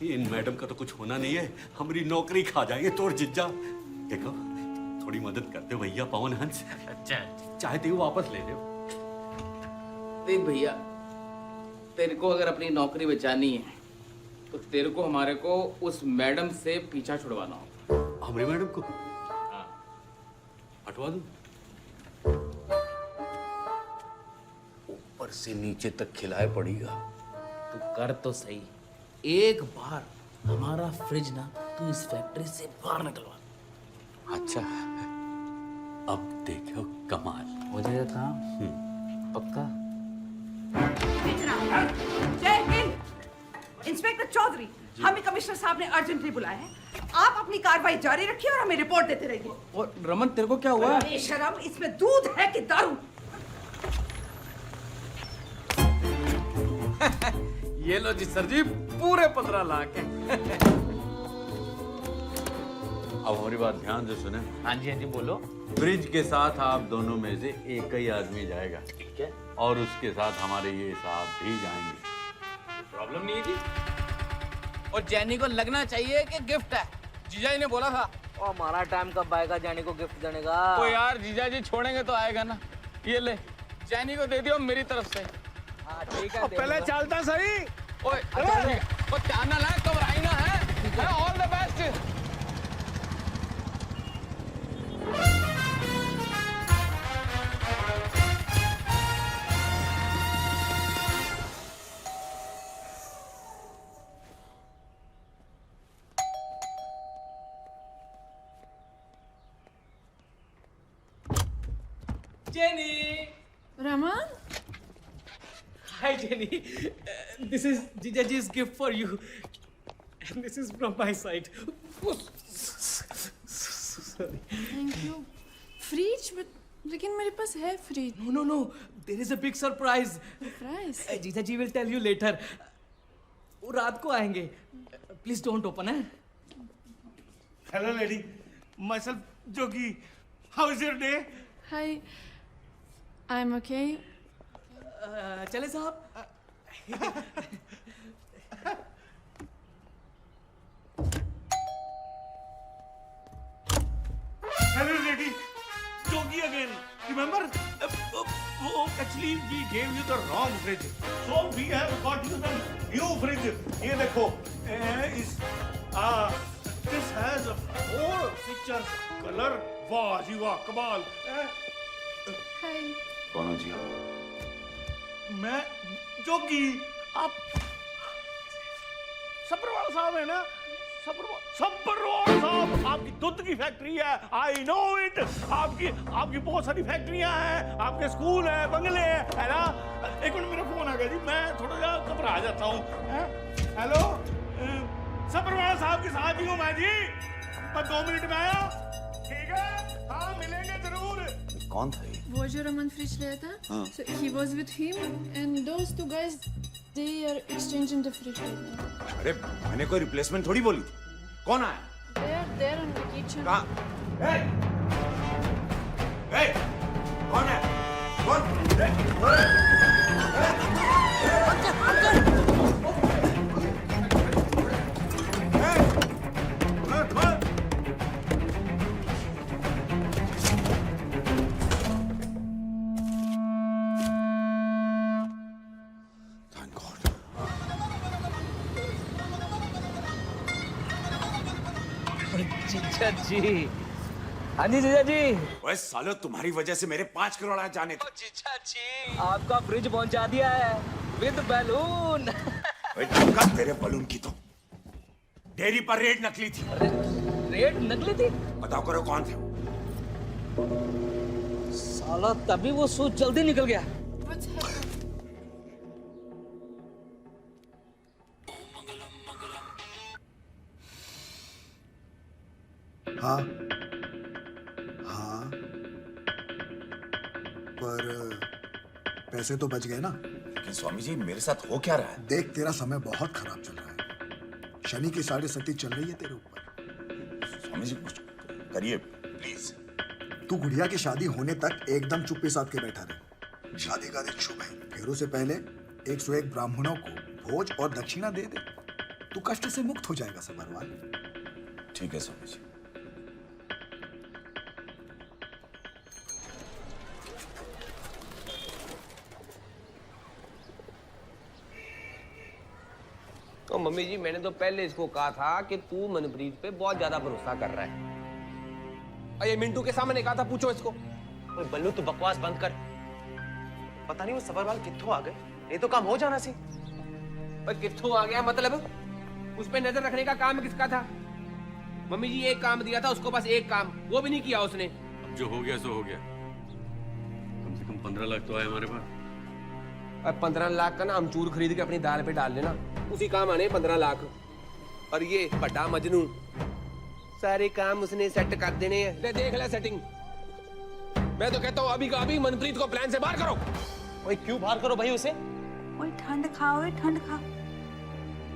इन मैडम का तो कुछ होना नहीं है, हमारी नौकरी खा जाएंगे तोड़ जिंजा। देखो थोड़ी मदद करते भैया पवन हंस। अच्छा चाहते हो वापस ले ले। देख भैया, तेरे को अगर अपनी नौकरी बचानी है तो तेरे को हमारे को उस मैडम से पीछा छुड़वाना होगा। हमारी मैडम को हटवा दूं? ऊपर से नीचे तक खिलाए पड़ेगा। तू कर तो सही, एक बार हमारा फ्रिज ना तू इस फैक्ट्री से बाहर निकलवा। अच्छा, अब देखो कमाल हो जाएगा काम पक्का। जय हिंद। इंस्पेक्टर चौधरी, हमें कमिश्नर साहब ने अर्जेंटली बुलाया है। आप अपनी कार्रवाई जारी रखिए और हमें रिपोर्ट देते रहिए। और रमन तेरे को क्या हुआ? बेशरम, इसमें दूध है कि दारू? ये लो जी सर जी, पूरे 15 लाख है। अब हमारी बात ध्यान से सुने। हाँ जी बोलो। ब्रिज के साथ आप दोनों में से एक ही आदमी जाएगा, ठीक है, और उसके साथ हमारे ये साहब भी जाएंगे। प्रॉब्लम नहीं है जी। और जैनी को लगना चाहिए कि गिफ्ट है, जीजा जी ने बोला था। और हमारा टाइम कब आएगा जैनी को गिफ्ट देने का? ओ यार जीजा जी छोड़ेंगे तो आएगा ना। ये ले, जैनी को दे दियो मेरी तरफ से। हाँ ठीक है। पहले चलता सही। ओए चैनल है, घबराई ना है। All the best. Jenny! Raman? Hi, Jenny. This is Jijaji's gift for you. And this is from my side. Sorry. Thank you. Fridge? But लेकिन मेरे पास है fridge. No. There is a big surprise. Surprise? Jijaji will tell you later. वो रात को आएंगे. Please don't open, eh? Hello, lady. Myself, Jogi. How is your day? Hi. I'm okay. चले साहब. Hello, lady. Jogi again. Remember? Actually, we gave you the wrong fridge. So we have got you the new fridge. ये देखो. This has 4 pictures. Color. वाह जी वाह, कमाल. Hi. कौन हो जी? मैं जोगी. आप सब्बरवाल साहब है ना? सब्बरवाल साहब, आपकी दूध की फैक्ट्री है. I know it. आपकी बहुत सारी फैक्ट्रियां हैं, आपके स्कूल हैं, बंगले हैं, है ना? एक मिनट, मेरा फोन आ गया जी, मैं थोड़ा सा घबरा जाता हूँ. हेलो, सब्बरवाल साहब के साथ ही हूँ मैं जी. मैं 2 मिनट में आया. ठीक है, हाँ मिलेंगे जरूर. कौन था ये? वो जो रमन फ्रिज लाया था. हाँ. So he was with him and those 2 guys, they are exchanging the fridge right now. अरे मैंने कोई रिप्लेसमेंट थोड़ी बोली थी. कौन आया? They are there in the kitchen. कहाँ? कौन है? कौन? जीजा जी. हाँ जी जीजा जी. ओए सालो, तुम्हारी वजह से मेरे 5 करोड़ आज जाने थे. जीजा जी, आपका फ्रिज पहुंचा दिया है विद बैलून. ओए धक्का तेरे बलून की तो. डेयरी पर रेड नकली थी. रेड नकली थी? बताओ करो कौन थे? साला तभी वो सूट जल्दी निकल गया. हाँ पर पैसे तो बच गए ना. लेकिन स्वामी जी, मेरे साथ हो क्या रहा है? देख, तेरा समय बहुत खराब चल रहा है. शनि की 7.5 चल रही है तेरे ऊपर. स्वामी जी कुछ करिए प्लीज. तू गुड़िया की शादी होने तक एकदम चुप्पी साध के बैठा रहे. शादी का दिन शुभ है. फेरों से पहले 101 ब्राह्मणों को भोज और दक्षिणा दे दे. तू कष्ट से मुक्त हो जाएगा सब्बरवाल. ठीक है स्वामी जी. तो मम्मी जी मैंने तो पहले इसको कहा था कि तू मनप्रीत पे बहुत ज्यादा भरोसा कर रहा है। और ये मिंटू के सामने कहा था पूछो इसको। ओए बल्लू तू बकवास बंद कर। पता नहीं वो सबरवाल कित्थों आ गए, नहीं तो काम हो जाना सी। और कित्थों आ गया मतलब? उस पे नजर रखने का काम किसका था? मम्मी जी एक काम दिया था उसको, बस एक काम, वो भी नहीं किया उसने। अब जो हो गया सो हो गया। कम से कम 15 लाख तो आए हमारे पास। अब 15 लाख का ना अमचूर खरीद के अपनी दाल पे डाल लेना, उसी काम आने 15 लाख। और ये बड़ा मजनू, सारे काम उसने सेट कर देने हैं। ले देख ले सेटिंग। मैं तो कहता हूँ अभी का अभी मनप्रीत को प्लान से बाहर करो। ओए क्यों बाहर करो भाई उसे? ओए ठंड खा, ओए ठंड खा।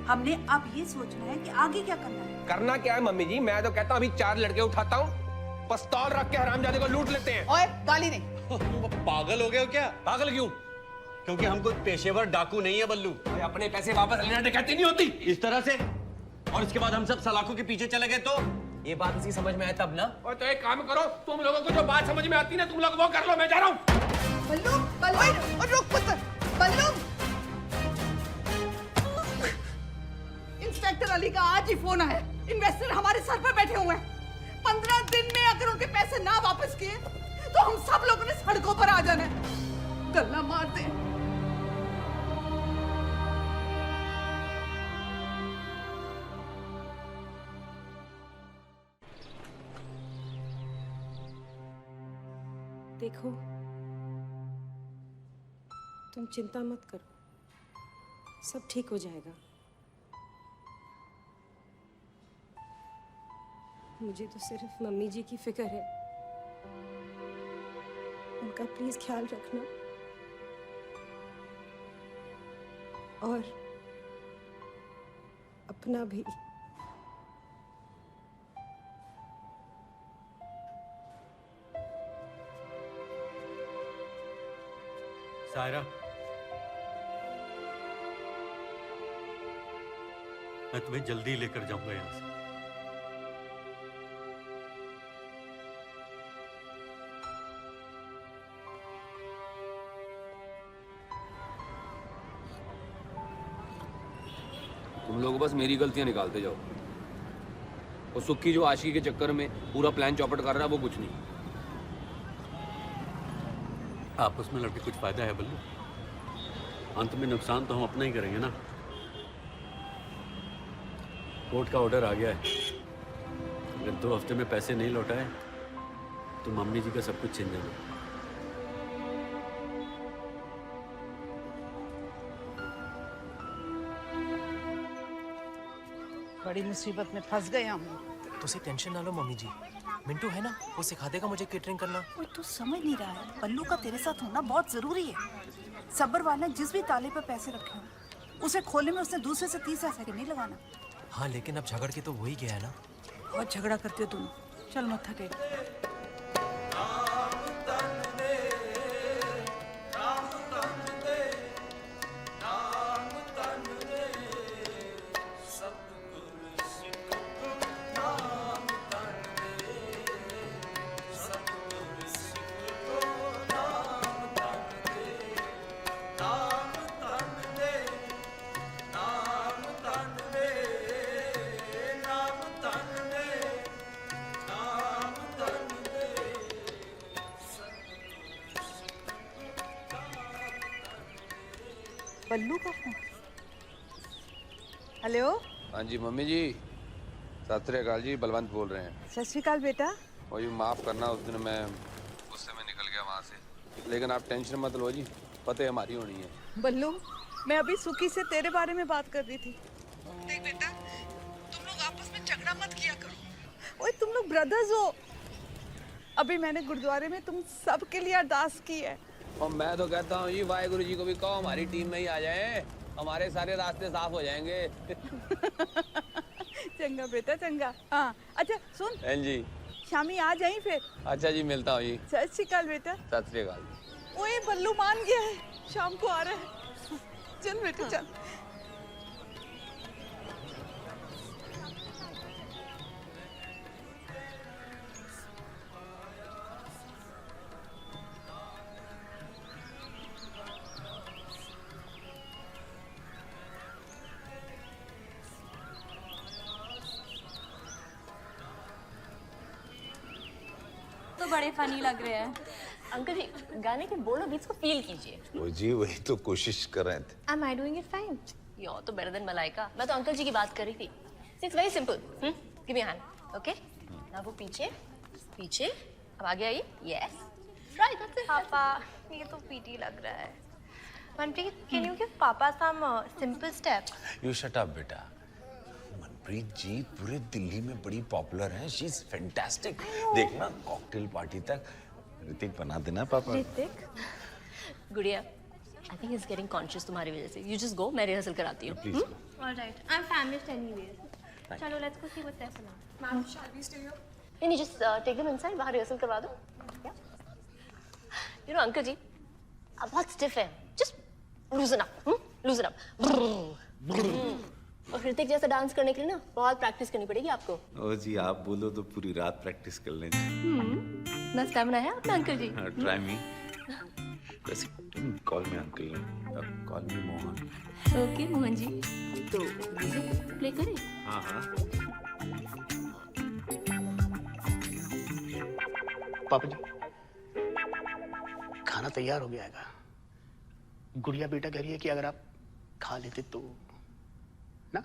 हमने अब ये सोचना है कि आगे क्या करना है। करना क्या है मम्मी जी? मैं तो कहता हूँ अभी 4 लड़के उठाता हूँ, पिस्तौल रख के हरामजादे को लूट लेते हैं। ओए गाली नहीं। पागल हो गए हो क्या? पागल क्यों? क्योंकि हम कोई पेशेवर डाकू नहीं है बल्लू। अपने पैसे वापस लेना डकैती नहीं होती इस तरह से। और इसके बाद हम सब सलाखों के पीछे चले गए तो ये बात उसी समझ में आया तब ना। और तो एक काम करो, तुम लोगों को जो बात समझ में आती ना तुम लोग वो कर लो, मैं जा रहा हूँ। बल्लू, बल्लू, और रुक पुत्र, बल्लू। इंस्पेक्टर अली का आज ही फोन आया। इन्वेस्टर हमारे सर पर बैठे हुए हैं। 15 दिन में अगर उनके पैसे ना वापस किए तो हम सब लोगों ने सड़कों पर आ जाना है। गल्ला मारते हैं। देखो तुम चिंता मत करो, सब ठीक हो जाएगा। मुझे तो सिर्फ मम्मी जी की फिक्र है, उनका प्लीज ख्याल रखना। और अपना भी। सायरा, मैं तुम्हें जल्दी लेकर जाऊंगा यहां से। तुम लोग बस मेरी गलतियां निकालते जाओ। और सुक्की जो आशिकी के चक्कर में पूरा प्लान चौपट कर रहा है वो कुछ नहीं। आपस में लड़के कुछ फायदा है बल्लू? अंत में नुकसान तो हम अपना ही करेंगे ना। कोर्ट का ऑर्डर आ गया है, अगर 2 हफ्ते में पैसे नहीं लौटाए तो मम्मी जी का सब कुछ छीन जाना। बड़ी मुसीबत में फंस गए हम। तो उसे टेंशन ना लो मम्मी जी, मिंटू है ना, वो सिखा देगा मुझे केटरिंग करना। ओए तू समझ नहीं रहा है, बल्लू का तेरे साथ होना बहुत जरूरी है। सब्बरवाल ने जिस भी ताले पर पैसे रखे हो उसे खोलने में उसने दूसरे से तीसरा सेकंड नहीं लगाना। हाँ लेकिन अब झगड़ के तो वही गया है ना। बहुत झगड़ा करते हो तुम। चल मत थके। बल्लू का फोन। हेलो। हाँ जी मम्मी जी, सत श्री अकाल जी, बलवंत बोल रहे हैं। सत श्री अकाल बेटा। वही माफ करना, उस दिन मैं गुस्से में निकल गया वहाँ से, लेकिन आप टेंशन मत लो जी, फतेह हमारी होनी है। बल्लू मैं अभी सुकी से तेरे बारे में बात कर रही थी। देख बेटा, तुम लोग आपस में झगड़ा मत किया करो। ओए तुम लोग ब्रदर्स हो। अभी मैंने गुरुद्वारे में तुम सब के लिए अरदास की है। और मैं तो कहता हूँ जी वाहेगुरु जी को भी कहो हमारी टीम में ही आ जाए, हमारे सारे रास्ते साफ हो जाएंगे। चंगा बेटा चंगा। हाँ अच्छा सुन। हाँ जी। शामी आ जाई फिर। अच्छा जी, मिलता हूँ जी। सत श्री अकाल बेटा। सत श्री अकाल। ओए बल्लू मान गया है, शाम को आ रहा है। चल बेटा चल। बड़े फनी लग रहे हैं। अंकल जी गाने के बोलो बीट्स को फील कीजिए। वो जी वही तो कोशिश कर रहे थे। Am I doing it fine? You're तो better than मलाइका। मैं तो अंकल जी की बात कर रही थी। It's very simple. Give me a hand. Okay? ना वो पीछे, पीछे। अब आगे आइए। Yes. Right. That's it. पापा ये तो पीटी लग रहा है। Manpreet, can you give Papa some simple steps? You shut up बेटा। मनप्रीत जी पूरे दिल्ली में बड़ी पॉपुलर हैं। She's fantastic। देखना कॉकटेल पार्टी तक ऋतिक बना देना पापा। ऋतिक? गुड़िया, I think he's getting conscious तुम्हारी वजह से। You just go, मैं रिहर्सल कराती हूँ। Please. All right. I'm famished anyways. चलो let's go see what's there for now. Ma'am, shall we stay here? नहीं, just take them inside, बाहर rehearsal करवा दो। You know, अंकल जी, आप बहुत stiff हैं। Just loosen up, loosen up. और ऋतिक जैसा डांस करने के लिए ना बहुत प्रैक्टिस करनी पड़ेगी आपको। ओ जी आप बोलो तो पूरी रात प्रैक्टिस कर लेंगे। ना स्टैमिना है आपका अंकल जी। Try me. वैसे call me uncle, call me Mohan. Okay Mohan ji, तो म्यूजिक प्ले करें? हाँ हाँ। पापा जी खाना तैयार हो गया है। गुड़िया बेटा कह रही है कि अगर आप खा लेते तो ना।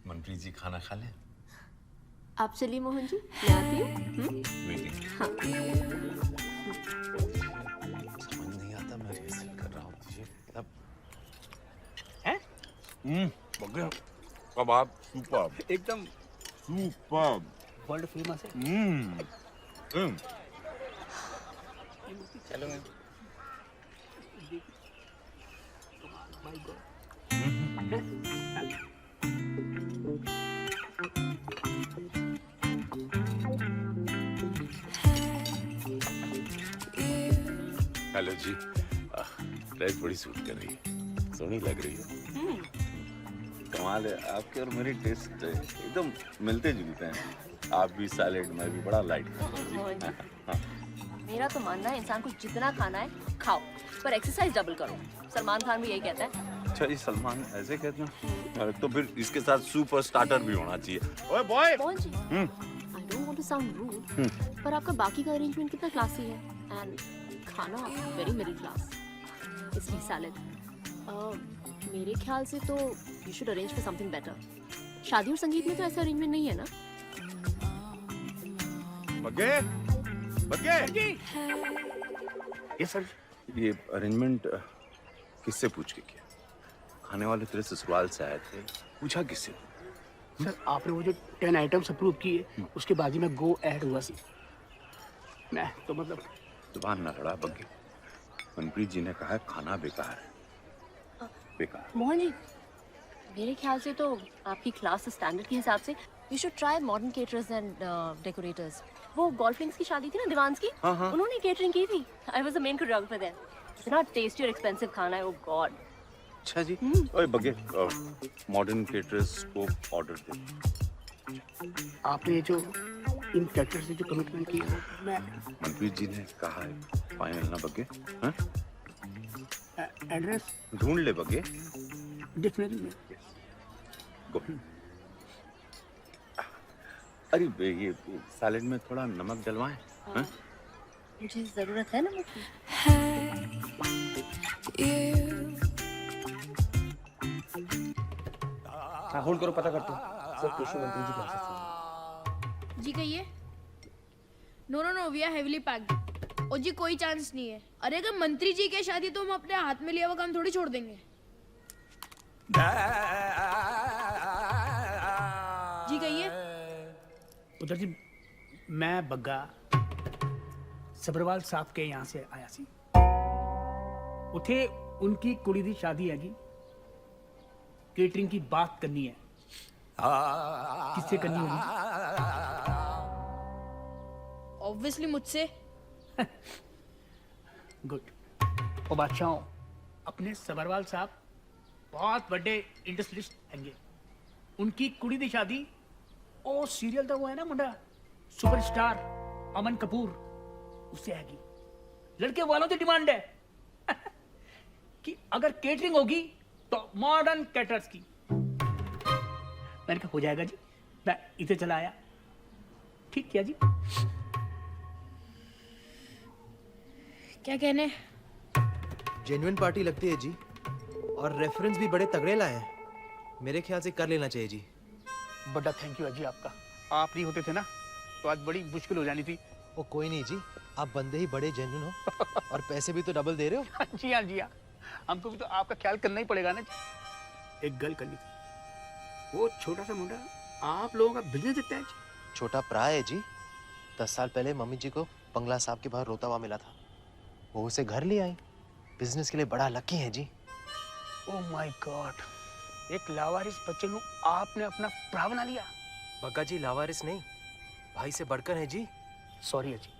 मनप्रीत जी खाना खा लें। आप चलिए मोहन जी, मैं आती हूँ। वेटिंग। हाँ। समझ नहीं आता मैं रिहर्सल कर रहा हूँ तुझे मतलब। हैं? बगैर कबाब सुपर। एकदम सुपर। वर्ल्ड फेमस है। चलो मैं हेलो जी, ड्रेस बड़ी सूट कर रही है, सोहनी लग रही है। कमाल है, आपके और मेरी टेस्ट एकदम मिलते जुलते हैं। आप भी सैलेड, मैं भी बड़ा लाइट खाता हूँ। मेरा तो मानना है इंसान को जितना खाना है खाओ, पर एक्सरसाइज डबल करो। सलमान खान भी यही कहता है। अच्छा जी, सलमान ऐसे कहते हैं? तो फिर इसके साथ सुपर स्टार्टर भी होना चाहिए। ओए boy. Mohan ji, I don't want to sound rude, पर आपका बाकी का अरेंजमेंट कितना क्लासी है एंड खाना वेरी मिडिल क्लास, इसलिए सैलेड। मेरे ख्याल से तो you should arrange for something better. शादी और संगीत में तो ऐसा अरेंजमेंट नहीं है ना। बग्गे, बग्गे। ये सर, ये अरेंजमेंट किससे पूछ के किया? खाने वाले तेरे ससुराल से आए थे, पूछा किससे? सर आपने वो जो 10 आइटम्स अप्रूव किए उसके बाद ही मैं गो ऐड हुआ सी। मैं तो मतलब जुबान ना लड़ा बग्गे। मनप्रीत जी ने कहा है खाना बेकार है। बेकार। मोहन जी, मेरे ख्याल से तो आपकी क्लास स्टैंडर्ड के हिसाब से you should try modern caterers and decorators. वो गोल्फ लिंक्स की शादी थी ना दीवान्स की, उन्होंने केटरिंग की थी। I was the main choreographer there. इतना टेस्टी और एक्सपेंसिव खाना है, ओ गॉड। अच्छा जी। ओए बग्गे, मॉडर्न केटरर्स को ऑर्डर दे। आपने जो इन कैरेक्टर्स से जो कमिटमेंट की है, मैं मनप्रीत जी ने कहा है फाइनल ना बग्गे। हाँ? एड्रेस ढूंढ ले बग्गे। डिक्शनरी में। गो। अरे ये सैलेड में थोड़ा नमक डलवाएं। हाँ? मुझे जरूरत है ना मुझे। होल्ड करो, पता करते हैं। सर कृषि मंत्री जी कह सकते हैं। जी कहिए। No we are heavily packed. और जी कोई चांस नहीं है। अरे अगर मंत्री जी की शादी तो हम अपने हाथ में लिया हुआ काम थोड़ी छोड़ देंगे। जी कहिए। उधर जी मैं बग्गा सबरवाल साहब के यहाँ से आया सी। उठे उनकी कुड़ी दी शादी हैगी, केटरिंग की बात करनी है। किससे करनी होगी? ऑब्वियसली मुझसे। गुड। और बादशाहों, अपने सबरवाल साहब बहुत बड़े इंडस्ट्रियलिस्ट हैंगे। उनकी कुड़ी दी शादी ओ सीरियल था वो है ना मुंडा सुपरस्टार अमन कपूर, उससे हैगी। लड़के वालों की डिमांड है कि अगर केटरिंग होगी तो मॉडर्न कैटरर्स की। मैंने कहा हो जाएगा जी, मैं इधर चला आया। ठीक किया जी। क्या कहने? जेन्युइन पार्टी लगती है जी, और रेफरेंस भी बड़े तगड़े लाए हैं। मेरे ख्याल से कर लेना चाहिए जी। बड़ा थैंक यू अजी आपका। आप नहीं होते थे ना तो आज बड़ी मुश्किल हो जानी थी। वो कोई नहीं जी, आप बंदे ही बड़े जेन्युइन हो और पैसे भी तो डबल दे रहे हो। जी हाँ जी हाँ, हमको भी तो आपका ख्याल करना ही पड़ेगा ना जी। एक गल करनी थी, वो छोटा सा मुंडा आप लोगों का बिजनेस देखता है जी। छोटा प्राय है जी। 10 साल पहले मम्मी जी को बंगला साहब के बाहर रोता हुआ मिला था, वो उसे घर ले आई। बिजनेस के लिए बड़ा लकी है जी। ओह माय गॉड, एक लावारिस बच्चे को आपने अपना भरा बना लिया। बग्गा जी लावारिस नहीं, भाई से बढ़कर है जी। सॉरी अजी,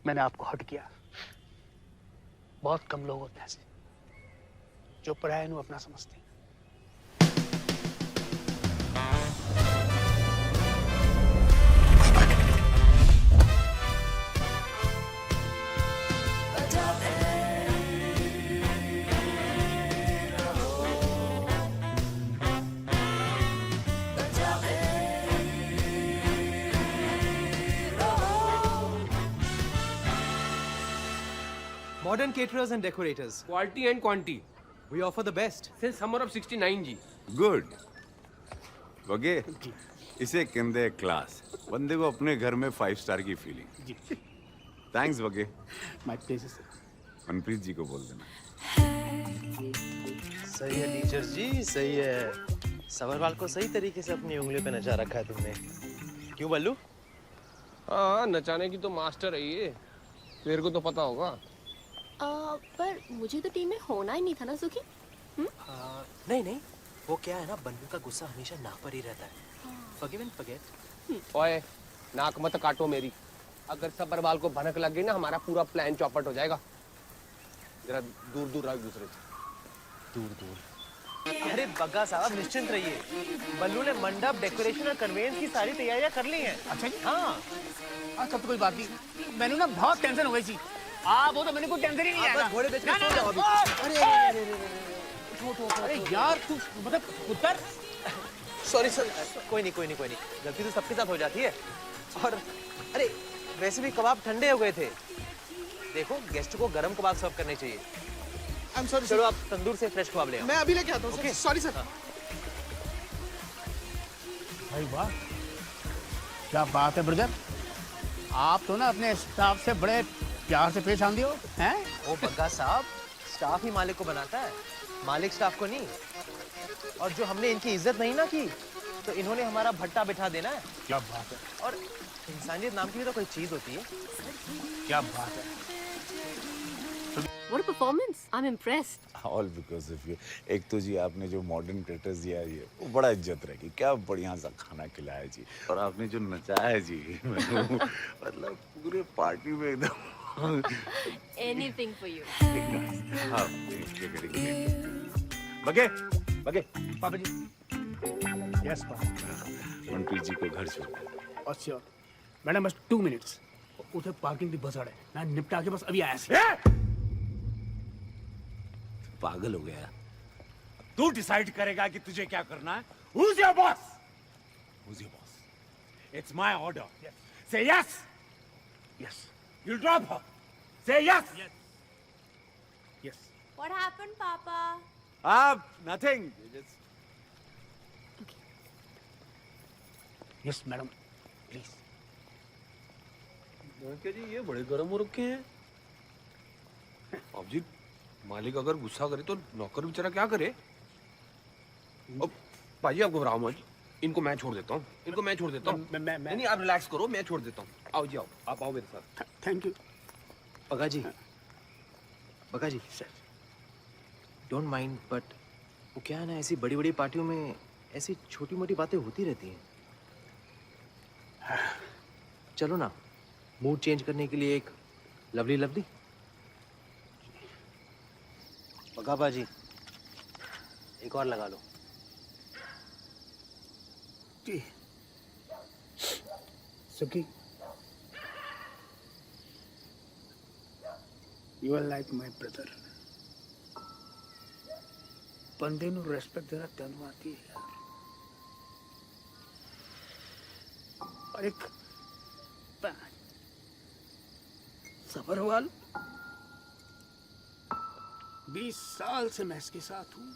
मैंने आपको हर्ट किया। बहुत कम लोग होते हैं ऐसे जो पराये को अपना समझते हैं। Modern caterers and decorators. Quality and quantity. We offer the best. Since summer of '69 जी. गुड वगे इसे कहते हैं क्लास। बंदे को अपने घर में 5 स्टार की फीलिंग। थैंक्स वगे। My pleasures. मनप्रीत जी को बोल देना। सही है टीचर जी, सही है। सवरवाल को सही तरीके से अपनी उंगलियों पे नचा रखा है तुमने। क्यों बल्लू? हाँ, नचाने की तो मास्टर है ये, तेरे को तो पता होगा। पर मुझे तो टीम में होना ही नहीं था ना सुखी। नहीं नहीं, वो क्या है ना, बल्लू का गुस्सा हमेशा नाक पर ही रहता है। Forgive and forget. ओए, नाक मत काटो मेरी। अगर सब्बरवाल को भनक लग गई ना, हमारा पूरा प्लान चौपट हो जाएगा। जरा दूर दूर रहो एक दूसरे से। दूर दूर। अरे बग्गा साहब निश्चिंत रहिए, बल्लू ने मंडप, डेकोरेशन और कन्वेंस की सारी तैयारियां कर ली हैं। अच्छा जी? हाँ। अच्छा तो कोई बात नहीं, मैंने ना बहुत टेंशन हो गई थी। वो तो मैंने कोई टेंशन ही नहीं आया। घोड़े बेच के सो जाओ अभी। अरे यार तू मतलब उत्तर। सॉरी सर, कोई नहीं, गलती तो सबके साथ हो जाती है। और अरे वैसे भी कबाब ठंडे हो गए थे। देखो गेस्ट को गरम कबाब सर्व करने चाहिए। I am sorry. चलो आप तंदूर से फ्रेश कबाब ले आओ। मैं अभी लेके आता हूँ। Okay. Sorry sir. भाई वाह, क्या बात है ब्रदर। आप तो ना अपने स्टाफ से बड़े प्यार से पेश आंदे हो हैं? ओ बग्गा साहब, स्टाफ ही मालिक को बनाता है, मालिक स्टाफ को नहीं। और जो हमने इनकी इज्जत नहीं ना की, तो इन्होंने हमारा भट्टा बिठा देना है। क्या बात है। और इंसानियत नाम की भी तो कोई चीज होती है। क्या बात है। What a performance! I'm impressed. All because of you. एक तो जी आपने जो मॉडर्न क्रिएटर्स दिया है, वो बड़ा इज्जत रहेगी। क्या बढ़िया सा खाना खिलाया जी, और आपने जो नचाया जी मतलब पूरे पार्टी में एकदम। Anything for you. हाँ, बगे बगे पापा जी। Yes papa. मनप्रीत जी को घर छोड़। अच्छा मैडम बस 2 मिनट्स। उधर पार्किंग की बस अड़े ना, निपटा के बस अभी आया सी। पागल हो गया। तू डिसाइड करेगा कि तुझे क्या करना है। Who's your boss? Who's your boss? It's my order. Yes. Say yes. Yes. You'll drop her. Say yes. Yes. Yes. What happened, Papa? Nothing. Just... Yes, madam. Please. क्या जी ये बड़े गर्म हो रखे हैं। अब जी मालिक अगर गुस्सा करे तो नौकर बेचारा क्या करे। अब भाई आप घबराओ मत, इनको मैं छोड़ देता हूँ। नहीं आप रिलैक्स करो, मैं छोड़ देता हूँ। आओ जी आओ, आप आओ मेरे साथ। Thank you. Bagga ji sir, don't mind, but वो क्या है ना, ऐसी बड़ी बड़ी पार्टियों में ऐसी छोटी मोटी बातें होती रहती हैं। चलो ना, मूड चेंज करने के लिए एक लवली लवली। बग्गा बाजी, एक और लगा लो। जी सुखी, you are like my brother. बंदे नु रेस्पेक्ट देना तनु आती है यार। और एक सफरवाल 20 साल से मैं इसके साथ हूं,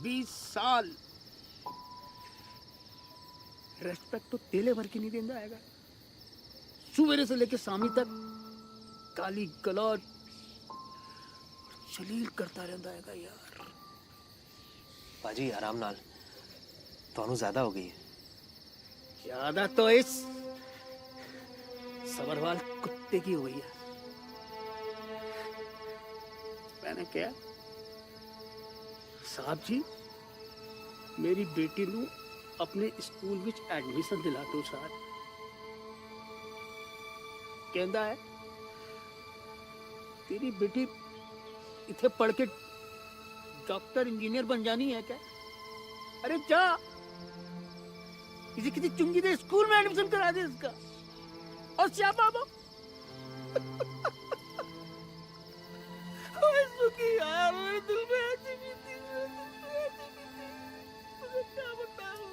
20 साल। रेस्पेक्ट तो तेले भर की नहीं देना आएगा। सुबह से लेके शामी तक काली गलौज जलील करता रहता है यार। बाजी आराम नाल, ਤੁਹਾਨੂੰ ज्यादा हो गई है। ज्यादा तो इस सबरवाल कुत्ते की हो गई है। मैंने क्या साहब जी, मेरी बेटी नू अपने स्कूल विच एडमिशन दिला दो साहब। कहता है तेरी बेटी इथे पढ़ के डॉक्टर इंजीनियर बन जानी है क्या? अरे जा किसी चुंगी दे स्कूल में एडमिशन करा दे इसका। और क्या बाबा यार, मेरे दिल में ऐसी बीती, मुझे क्या बताऊं।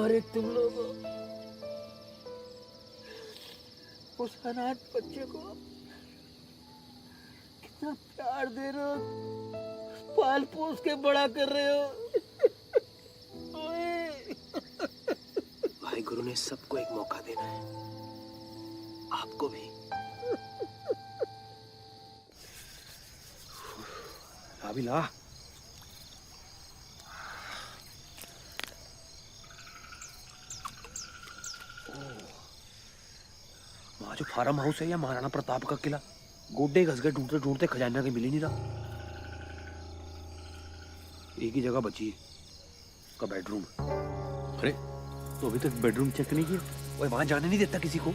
अरे तुम लोग उस अनाथ बच्चे को कितना प्यार दे रहे हो, पाल पोस के बड़ा कर रहे हो। भाई गुरु ने सबको एक मौका देना है, आपको भी। अभी ला वहाँ जो फार्म हाउस है या महाराणा प्रताप का किला, गोड्डे घस गए ढूंढते ढूंढते, खजाना के मिल ही नहीं रहा। एक ही जगह बची है, का बेडरूम। अरे तो अभी तक बेडरूम चेक नहीं किया? वो वहां जाने नहीं देता किसी को।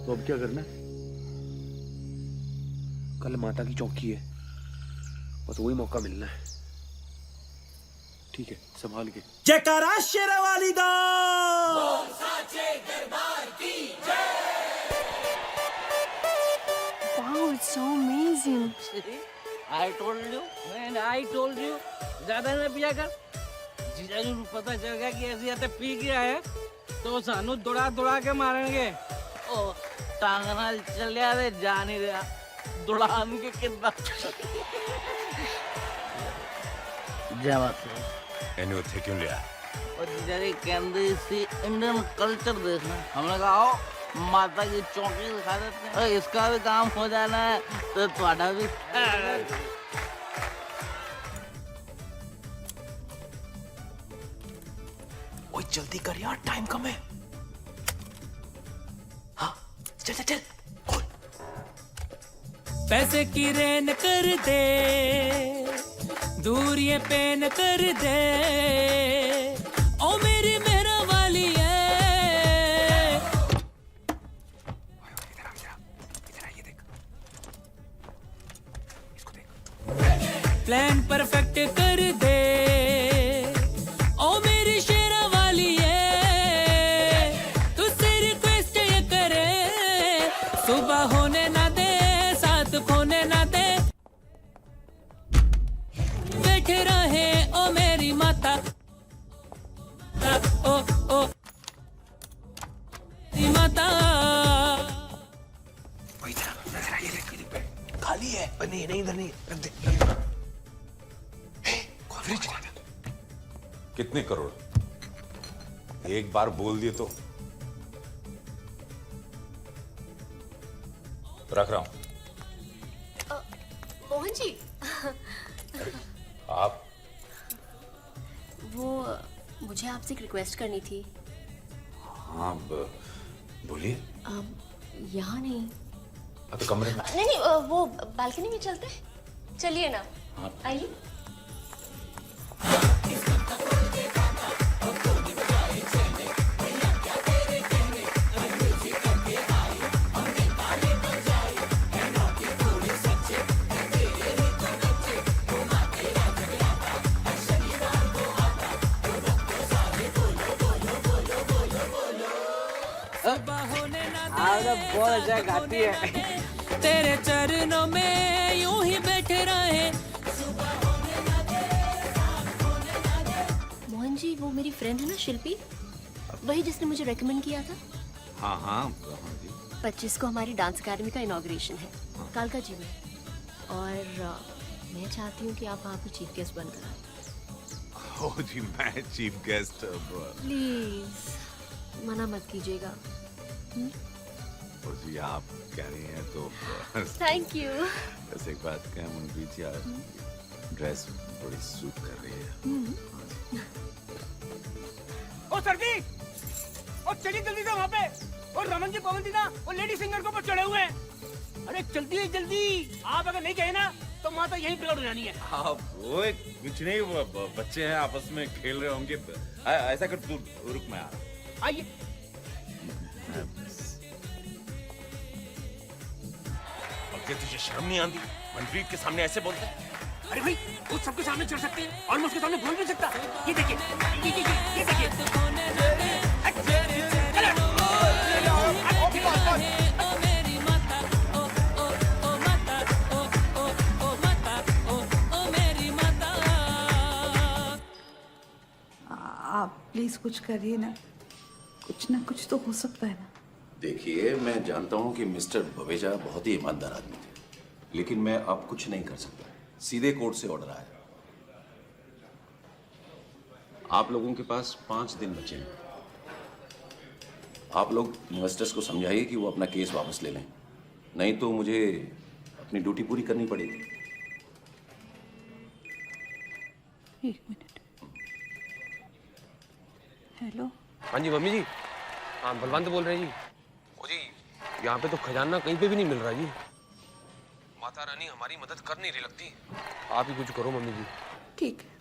तो अब क्या करना है? कल माता की चौकी है, बस वही मौका मिलना है। ठीक है, संभाल के। जयकारा शेरवाली दा। Wow, it's so amazing. I told you, man, I told you, ज्यादा न पिया कर। जीजाजी को पता चल गया कि ऐसी आते पी गया है तो सानू दौड़ा दौड़ा के मारेंगे। ओ टांग नाल चलिया ते जा नहीं रहा, दौड़ान के कितना जावत इन्हें उठे क्यों लिया? और जीजाजी कहते सी इंडियन कल्चर देखना। हमने कहा आओ माता की चौकी दिखा देते हैं, इसका भी काम हो जाना है तो तुम्हारा भी। ओए जल्दी कर यार, टाइम कम है। हाँ चल चल चल। पैसे की रेन कर दे, दूर ये पेन कर दे, ओ मेरी मेरा वाली है। प्लान परफेक्ट कर दे, ओ मेरी शेरा वाली है। तुझसे रिक्वेस्ट ये करे, सुबह होने ना दे, साथ खोने ना दे, बैठे रहे ओ मेरी माता। ओ ओ मेरी माता। खाली है। नहीं नहीं, इधर नहीं, रख दे। कितने करोड़? एक बार बोल दिए तो रख रहा हूं। मोहन जी, आप? वो मुझे आपसे एक रिक्वेस्ट करनी थी। हाँ बोलिए। यहाँ नहीं। तो कमरे में। नहीं नहीं, वो बालकनी में चलते हैं, चलिए ना। हाँ। आइए। बहुत अच्छा गाती है। तेरे चरणों में यूं ही बैठे रहे, मेरी फ्रेंड है ना शिल्पी, वही जिसने मुझे रेकमेंड किया था। हाँ हाँ जी। 25 को हमारी डांस अकेडमी का इनॉग्रेशन है कालका जी में, और मैं चाहती हूँ कि आप वहाँ पर चीफ गेस्ट बनकर आए। ओ जी, मैं चीफ गेस्ट? प्लीज मना मत कीजिएगा। ओ जी, आप कह रही हैं तो थैंक यू। बस एक बात कहें मनप्रीत यार, ड्रेस बड़ी सूट कर रही है। ओ सर्दी, ओ चलिए जल्दी से वहाँ पे। और रमन जी पवन जी ना वो लेडी सिंगर के ऊपर चढ़े हुए हैं। अरे जल्दी है जल्दी, आप अगर नहीं गए ना तो माता यहीं बिगड़ जानी है। आप वो कुछ नहीं, वो बच्चे हैं आपस में खेल रहे होंगे। ऐसा कर, तू रुक, मैं आ रहा। आइए। तुझे शर्म नहीं आती? मनप्रीत के सामने ऐसे बोलता है? अरे भाई वो सबके सामने चढ़ सकते हैं और मैं उसके सामने बोल भी सकता। ये देखिए, ये देखिए। आप प्लीज कुछ करिए ना कुछ तो हो सकता है ना। देखिए, मैं जानता हूं कि मिस्टर भवेजा बहुत ही ईमानदार आदमी थे, लेकिन मैं अब कुछ नहीं कर सकता। सीधे कोर्ट से ऑर्डर आया। आप लोगों के पास 5 दिन बचे हैं। आप लोग इन्वेस्टर्स को समझाइए कि वो अपना केस वापस ले लें, नहीं तो मुझे अपनी ड्यूटी पूरी करनी पड़ेगी। एक मिनट। हेलो। हाँ जी मम्मी जी, हाँ बलवंत बोल रहे हैं जी। ओ जी, यहाँ पे तो खजाना कहीं पे भी नहीं मिल रहा जी। माता रानी हमारी मदद कर नहीं रही लगती। आप ही कुछ करो मम्मी जी। ठीक है।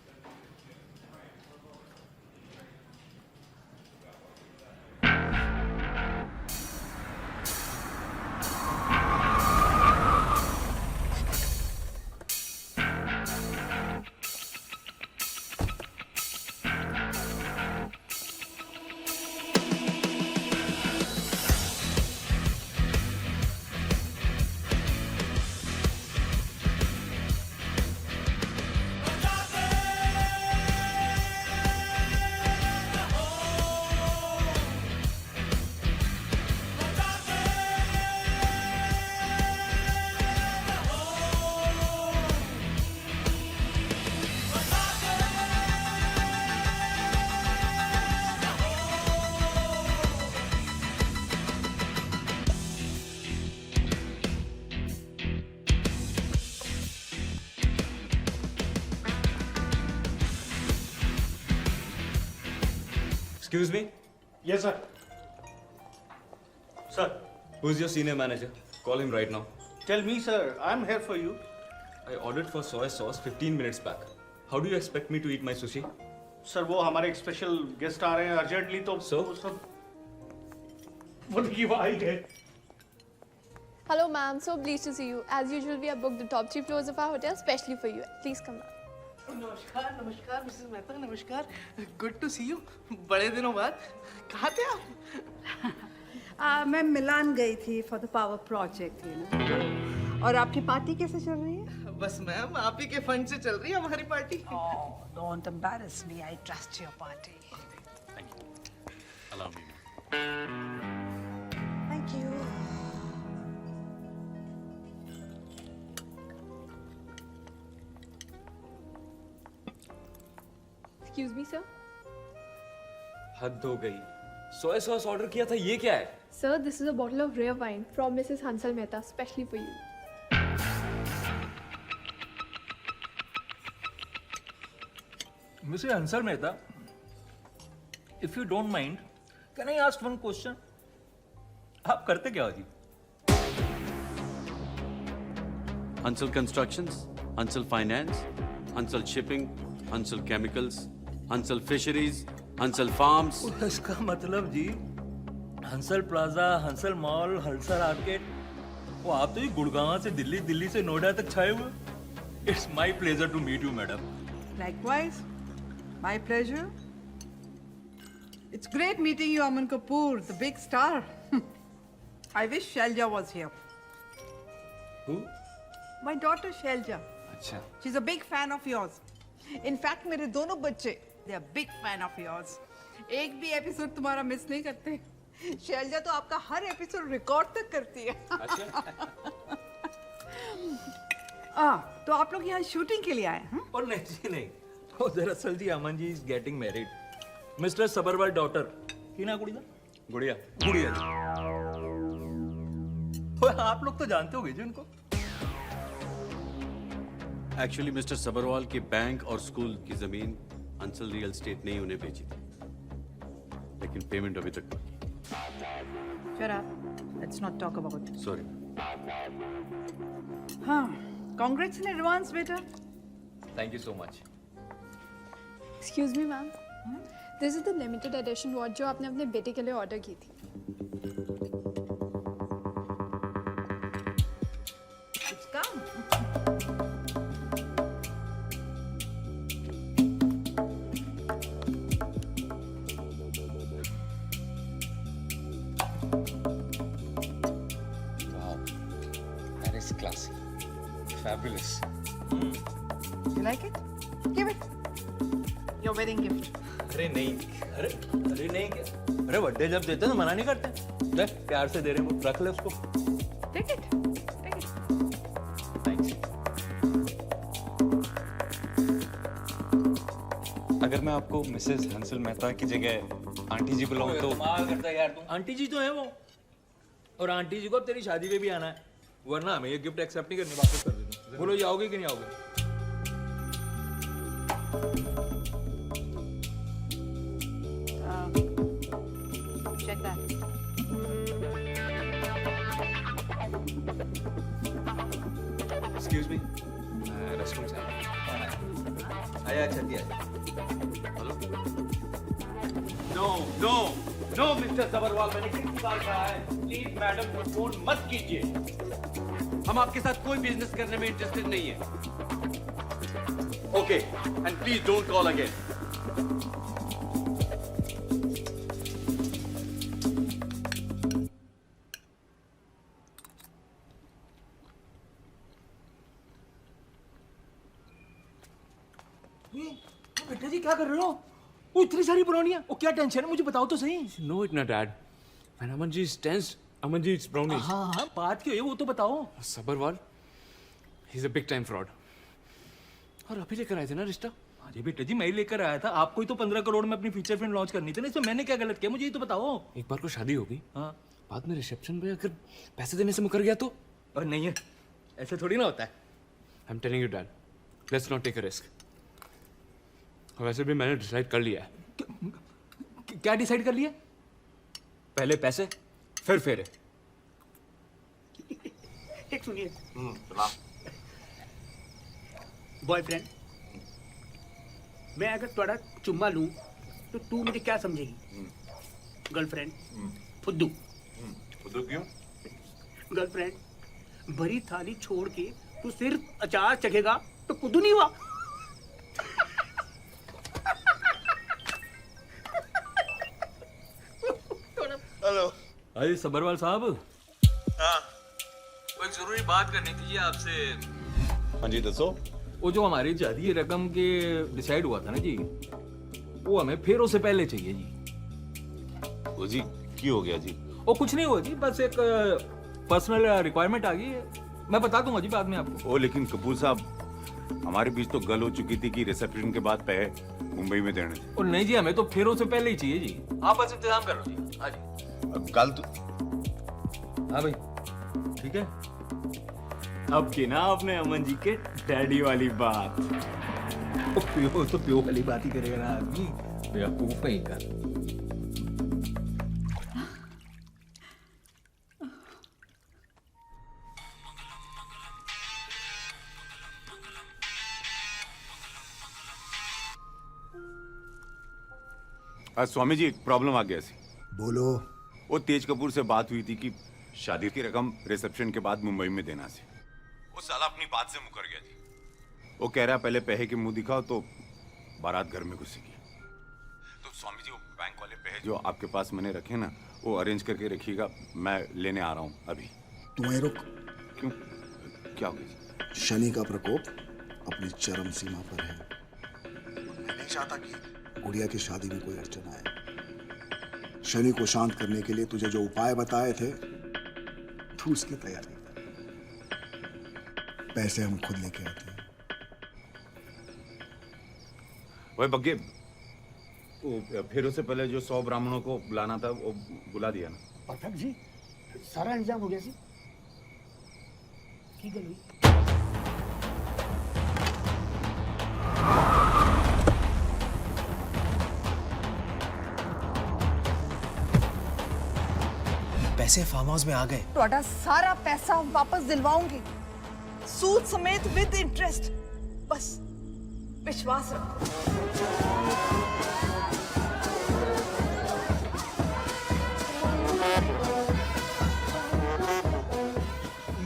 Excuse me? Yes, sir. Sir. Who's your senior manager? Call him right now. Tell me, sir. I'm here for you. I ordered for soy sauce 15 minutes back. How do you expect me to eat my sushi? Sir वो हमारे एक special guest आ रहे हैं urgently, तो सब वो आई गए। Hello ma'am, so pleased to see you. As usual, we have booked the top 3 floors of our hotel specially for you. Please come now. नमस्कार नमस्कार मिसेस मेहता, नमस्कार। गुड टू सी यू, बड़े दिनों बाद। कहाँ थे आप? मैं मिलान गई थी for the power project, you know. और आपकी पार्टी कैसे चल रही है? बस मैम आप ही के फंड से चल रही है हमारी party. Don't embarrass me, I trust your party. Allow me. Thank you. Excuse me, sir. हद हो गई। सोया सॉस ऑर्डर किया था, ये क्या है? Sir, this is a bottle of rare wine from Mrs. Hansal Mehta, specially for you. Mr. Hansal Mehta, if you don't mind, can I ask one question? आप करते क्या हो जी? Hansal Constructions, Hansal Finance, Hansal Shipping, Hansal Chemicals, Hansal Fisheries, Hansal Farms. इसका मतलब जी Hansal plaza, Hansal mall, Hansal arcade, वो आप तो ये गुड़गांव से दिल्ली, दिल्ली से नोएडा तक छाए हुए। It's my pleasure to meet you madam. Likewise, my pleasure. It's great meeting you, Aman Kapoor, the big star. I wish Shailja was here. Who? My daughter Shailja. अच्छा। She's a big fan of yours. In fact, मेरे दोनों बच्चे they are big fan of yours. एक भी episode तुम्हारा miss नहीं करते। शैलजा तो आपका हर एपिसोड रिकॉर्ड तक करती है। तो आप लोग यहाँ शूटिंग के लिए आए हैं? और नहीं जी नहीं, तो दरअसल जी Aman ji is getting married. Mister Sabharwal daughter की ना गुड़िया गुड़िया गुड़िया जी। और आप लोग तो जानते होगे जी उनको। एक्चुअली मिस्टर सबरवाल की बैंक और स्कूल की जमीन अंचल रियल एस्टेट ने ही उन्हें बेची थी, लेकिन पेमेंट अभी तक बाकी। Shut up. Let's not talk about it. Sorry. हाँ, congrats in advance, बेटा। Thank you so much. Excuse me, ma'am. This is the limited edition watch जो आपने अपने बेटे के लिए ऑर्डर की थी। It's come. That is classy. Fabulous. You like it? Give it. Your wedding gift. अरे नहीं, अरे नहीं क्या? अरे बर्थडे जब देते हैं तो मना नहीं करते। ले प्यार से दे रहे हैं, रख ले उसको। Take it. Take it. Thanks. अगर मैं आपको मिसेस हंसल मेहता की जगह आंटी जी बुलाऊं तो? कमाल करता है यार तू। आंटी जी तो है वो, और आंटी जी को तेरी शादी में भी आना है, वरना हमें ये गिफ्ट एक्सेप्ट नहीं करनी, वापस कर देना। बोलो ये आओगे कि नहीं आओगे? Check that. Excuse me. Restroom से आया। अच्छा दिया। No no no mister Sabharwal, मैंने कितनी बार कहा है, प्लीज मैडम को फोन मत कीजिए। हम आपके साथ कोई बिजनेस करने में इंटरेस्टेड नहीं है। Okay, and please don't call again. बेटा जी क्या कर रहे हो? वो इतनी सारी ब्राउनियां, वो क्या टेंशन है मुझे बताओ तो सही। No, it not, Dad. When Amanji is tense, Amanji is brownies. हाँ, बात क्यों है वो तो बताओ। Sabharwal, he's a big time fraud. और अभी लेकर आए थे ना रिश्ता? अरे बेटा जी मैं ही लेकर आया था, आपको ही तो 15 करोड़ में अपनी फीचर फिल्म लॉन्च करनी थी ना, इसमें मैंने क्या गलत किया मुझे ये तो बताओ। एक बार को शादी होगी, हाँ, बाद में रिसेप्शन पे अगर पैसे देने से मुकर गया तो? और नहीं है, ऐसे थोड़ी ना होता है। I'm telling you, Dad, let's not take a risk. और वैसे भी मैंने डिसाइड कर लिया है। क्या डिसाइड कर लिया? पहले पैसे फिर फेरे। एक सुनिए। बॉयफ्रेंड, मैं अगर थोड़ा चुम्मा लूं तो तू मुझे क्या समझेगी? गर्लफ्रेंड, फुद्दू। फुद्दू क्यों? गर्लफ्रेंड, भरी थाली छोड़ के तू सिर्फ अचार चखेगा तो फुद्दू नहीं हुआ? हेलो। अरे सबरवाल साहब। हाँ। कोई जरूरी बात करनी थी जी आपसे। हाँ जी दसो। वो जो हमारी जादी रकम के डिसाइड हुआ था ना जी, वो हमें फेरों से पहले चाहिए जी। वो जी क्यों हो गया जी? वो कुछ नहीं हुआ जी, बस एक पर्सनल रिक्वायरमेंट आ गई है, मैं बता दूंगा जी बाद में आपको। ओ लेकिन कपूर साहब, हमारे बीच तो गल हो चुकी थी कि रिसेप्शन के बाद पैसे मुंबई में देने थे। और नहीं जी, हमें तो फेरों से पहले ही चाहिए जी, आप बस इंतजाम कर लो जी। हाँ जी। अब कल तो हाँ भाई ठीक है। अब की ना आपने अमन जी के डैडी वाली बात। प्यो तो प्यो वाली बात ही करेगा ना आदमी, बेवकूफ नहीं का। स्वामी जी एक प्रॉब्लम आ गया सी। बोलो। वो तेज कपूर से बात हुई थी कि शादी की रकम रिसेप्शन के बाद मुंबई में देना से। वो साला अपनी बात से मुकर गया जी। वो कह रहा पहले पैसे के मुंह दिखाओ तो बारात घर में घुसेगी। तो स्वामी जी वो बैंक वाले पैसे जो आपके पास मैंने रखे ना, वो अरेंज करके रखिएगा, मैं लेने आ रहा हूँ अभी। तू वहीं रुक। क्यों, क्या हो गया? शनि का प्रकोप अपनी चरम सीमा पर है। मैं नहीं चाहता कि गुड़िया की शादी में कोई अड़चन आए, शनि को शांत करने के लिए तुझे जो उपाय बताए थे तू उसकी तैयारी कर। पैसे हम खुद लेके आते हैं। वही बग्गे, वो फिर उससे पहले जो 100 ब्राह्मणों को बुलाना था वो बुला दिया ना? परफेक्ट जी, सारा इंतजाम हो गया जी। ठीक है भाई। पैसे फार्म हाउस में आ गए। ਤੁਹਾਡਾ सारा पैसा वापस दिलवाऊंगी, सूद समेत विद इंटरेस्ट। बस विश्वास रखो।